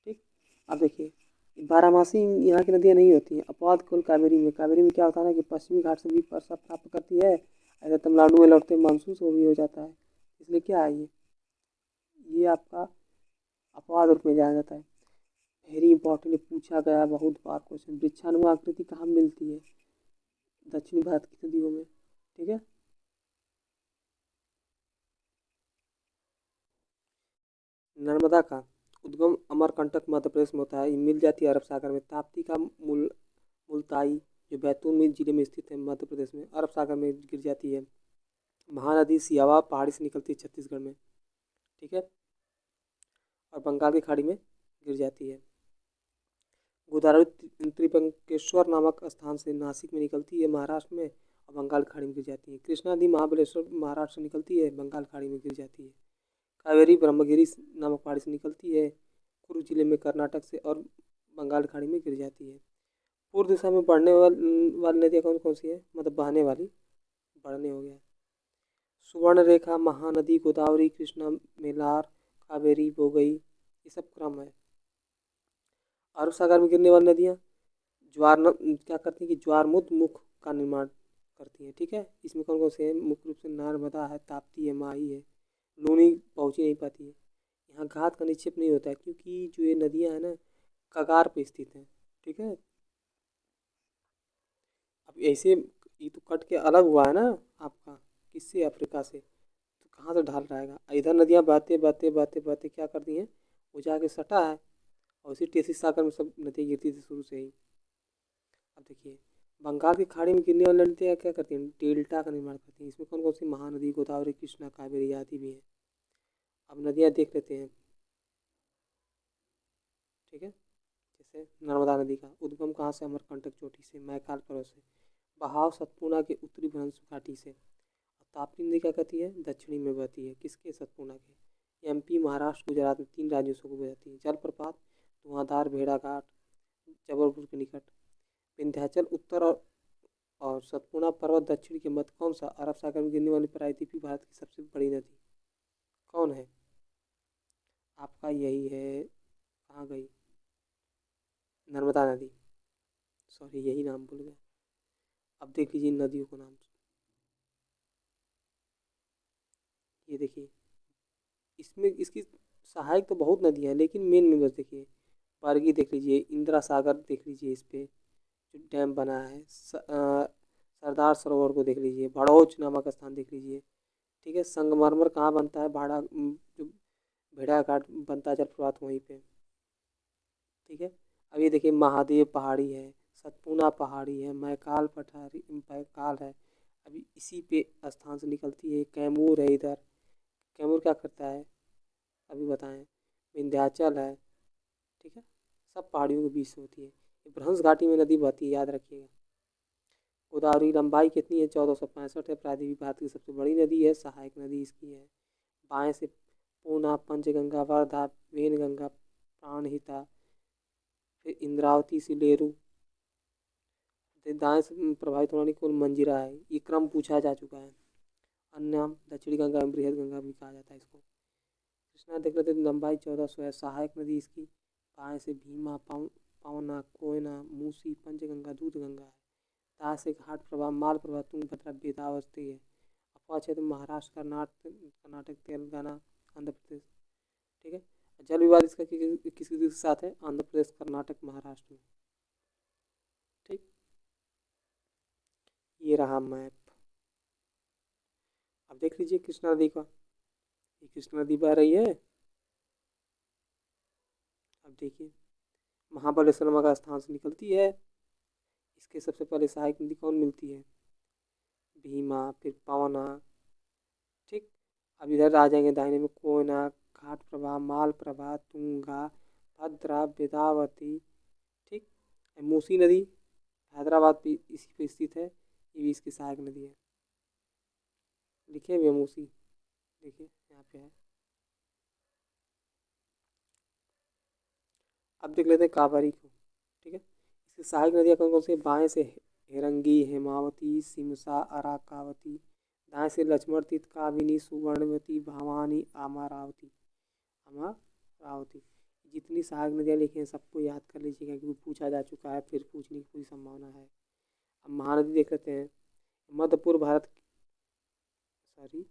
ठीक। अब देखिए, बारहमासी यहाँ की नदियाँ नहीं होती हैं। अपवाद केवल कावेरी में। कावेरी में क्या होता है ना, कि पश्चिमी घाट से भी वर्षा प्राप्त करती है। ऐसे तमिलनाडु में लौटते मानसून से वो भी हो जाता है। इसलिए क्या है ये आपका अपवाद रूप में जाना जाता है। वेरी इंपॉर्टेंट, पूछा गया बहुत बार क्वेश्चन। वृक्षानुमा आकृति कहाँ मिलती है? दक्षिण भारत की नदियों में। ठीक है। नर्मदा का उद्गम अमरकंटक मध्य प्रदेश में होता है, ये मिल जाती है अरब सागर में। ताप्ती का मुल्ताई जो बैतूल जिले में स्थित है मध्य प्रदेश में, अरब सागर में गिर जाती है। महानदी सियावा पहाड़ी से निकलती है छत्तीसगढ़ में, ठीक है, और बंगाल की खाड़ी में गिर जाती है। गोदावरी त्रिभंकेश्वर नामक स्थान से नासिक में निकलती है महाराष्ट्र में, और बंगाल की खाड़ी में गिर जाती है। कृष्णा नदी महाबलेश्वर महाराष्ट्र से निकलती है, बंगाल की खाड़ी में गिर जाती है। कावेरी ब्रह्मगिरी नामक पहाड़ी से निकलती है कुर्ग जिले में कर्नाटक से, और बंगाल की खाड़ी में गिर जाती है। पूर्व दिशा में बढ़ने वाली नदियाँ कौन कौन सी है, मतलब बहने वाली, बढ़ने हो गया। सुवर्ण रेखा, महानदी, गोदावरी, कृष्णा, मेलार, कावेरी, बोगई, ये सब क्रम है। अरब सागर में गिरने वाली नदियाँ क्या करती हैं कि ज्वारमुक्त मुख का निर्माण करती हैं, ठीक है। इसमें कौन कौन से हैं, मुख्य रूप से नर्मदा है, ताप्ती है, माही है। लूनी पहुँच ही नहीं पाती है, यहाँ घात का निक्षेप नहीं होता है, क्योंकि जो ये नदियाँ हैं ना कगार पे स्थित हैं, ठीक है। अब ऐसे ये तो कट के अलग हुआ है ना आपका, किससे, अफ्रीका से, तो कहाँ से ढाल रहेगा। इधर नदियाँ बहते बहते बहते बहते क्या करती हैं, वो जाके सटा है, और इसी टेसी सागर में सब नदियाँ गिरती थी शुरू से ही। अब देखिए, बंगाल की खाड़ी में गिरने वाली नदियाँ क्या करती हैं, डेल्टा का निर्माण करती हैं। इसमें कौन कौन सी, महानदी, गोदावरी, कृष्णा, कावेरी आदि भी हैं। अब नदियाँ देख लेते हैं, ठीक है। जैसे नर्मदा नदी का उद्गम कहाँ से, अमरकंटक चोटी से, मैकाल पर्वत से। बहाव सतपुड़ा के उत्तरी भ्रंश घाटी से। और ताप्ती नदी क्या कहती है, दक्षिणी में बहती है, किसके, सतपुड़ा के। एमपी, महाराष्ट्र, गुजरात में 3 राज्यों से बहती है। जलप्रपात धुआंधार भेड़ाघाट जबलपुर के निकट। विंध्याचल उत्तर, और सतपुड़ा पर्वत दक्षिण के मध्य। कौन सा, अरब सागर में गिरने वाली प्रायद्वीपीय भारत की सबसे बड़ी नदी कौन है, आपका यही है, कहाँ गई, नर्मदा नदी, सॉरी यही नाम भूल गया। अब देख लीजिए नदियों को नाम, ये देखिए, इसमें इसकी सहायक तो बहुत नदियाँ हैं, लेकिन मेन में बस देखिए, बारगी देख लीजिए, इंदिरा सागर देख लीजिए, इस पे जो डैम बना है, सरदार सरोवर को देख लीजिए, भड़ोच नामक स्थान देख लीजिए, ठीक है। संगमरमर कहाँ बनता है, जो भेड़ाघाट बनता है जलप्रपात वहीं पे, ठीक है। अब ये देखिए, महादेव पहाड़ी है, सतपुड़ा पहाड़ी है, मैकाल है। अभी इसी पे स्थान से निकलती है, कैमूर है इधर। कैमूर क्या करता है, अभी बताएं। विंध्याचल है, ठीक है, सब पहाड़ियों के बीच से होती है। ये भ्रंश घाटी में नदी बहती है, याद रखिएगा। गोदावरी लंबाई कितनी है, 1465 है, प्रायद्वीपीय भारत की सबसे बड़ी नदी है, सहायक नदी इसकी है। बाएं से पूर्णा, पंचगंगा, वर्धा, वेनगंगा, प्राणहिता, फिर इंद्रावती, सिलेरू। फिर दाएं से प्रभावित होने वाली कुल मंजिरा है। ये क्रम पूछा जा चुका है। अन्य दक्षिणी गंगा एवं बृहद गंगा भी कहा जाता है इसको। कृष्णा देख लेते हैं, लंबाई 1400 है, सहायक नदी इसकी। बाएं से भीमा, पावना, कोयना, मूसी, पंचगंगा, दूधगंगा है। दाएं से घाट प्रवाह, माल प्रवाह, तुंगभद्रा, वेदावती है। अफवाह क्षेत्र महाराष्ट्र, कर्नाटक, तेलंगाना, आंध्र प्रदेश, ठीक है। जल विवाद इसका किसके साथ है, आंध्र प्रदेश, कर्नाटक, महाराष्ट्र में, ठीक। ये रहा मैप। अब देख लीजिए कृष्णा नदी का, ये कृष्णा नदी बह रही है। अब देखिए, महाबलेश्वर नामक स्थान से निकलती है। इसके सबसे पहले सहायक नदी कौन मिलती है, भीमा, फिर पवना, ठीक। अब इधर आ जाएंगे दाहिने में, कोयना, घाट प्रभा, माल प्रभा, तुंगा, भद्रा, वेदावती, ठीक। मूसी नदी हैदराबाद पे इसी पे स्थित है, ये भी इसकी सहायक नदी है। लिखे हुए मूसी, देखिए यहाँ पे है। अब देख लेते हैं कावेरी को, ठीक है। इसकी सहायक नदियाँ कौन कौन सी, बाएं से हिरंगी, हेमावती, सिमसा, अराकावती। दाएं से लक्ष्मण तीर्थ, कामिनी, सुवर्णवती, भवानी, अमरावती। जितनी सहायक नदियाँ लिखी हैं सबको याद कर लीजिएगा, क्योंकि पूछा जा चुका है, फिर पूछने की पूरी संभावना है। अब महानदी देख लेते हैं। मध्य पूर्व भारत, सॉरी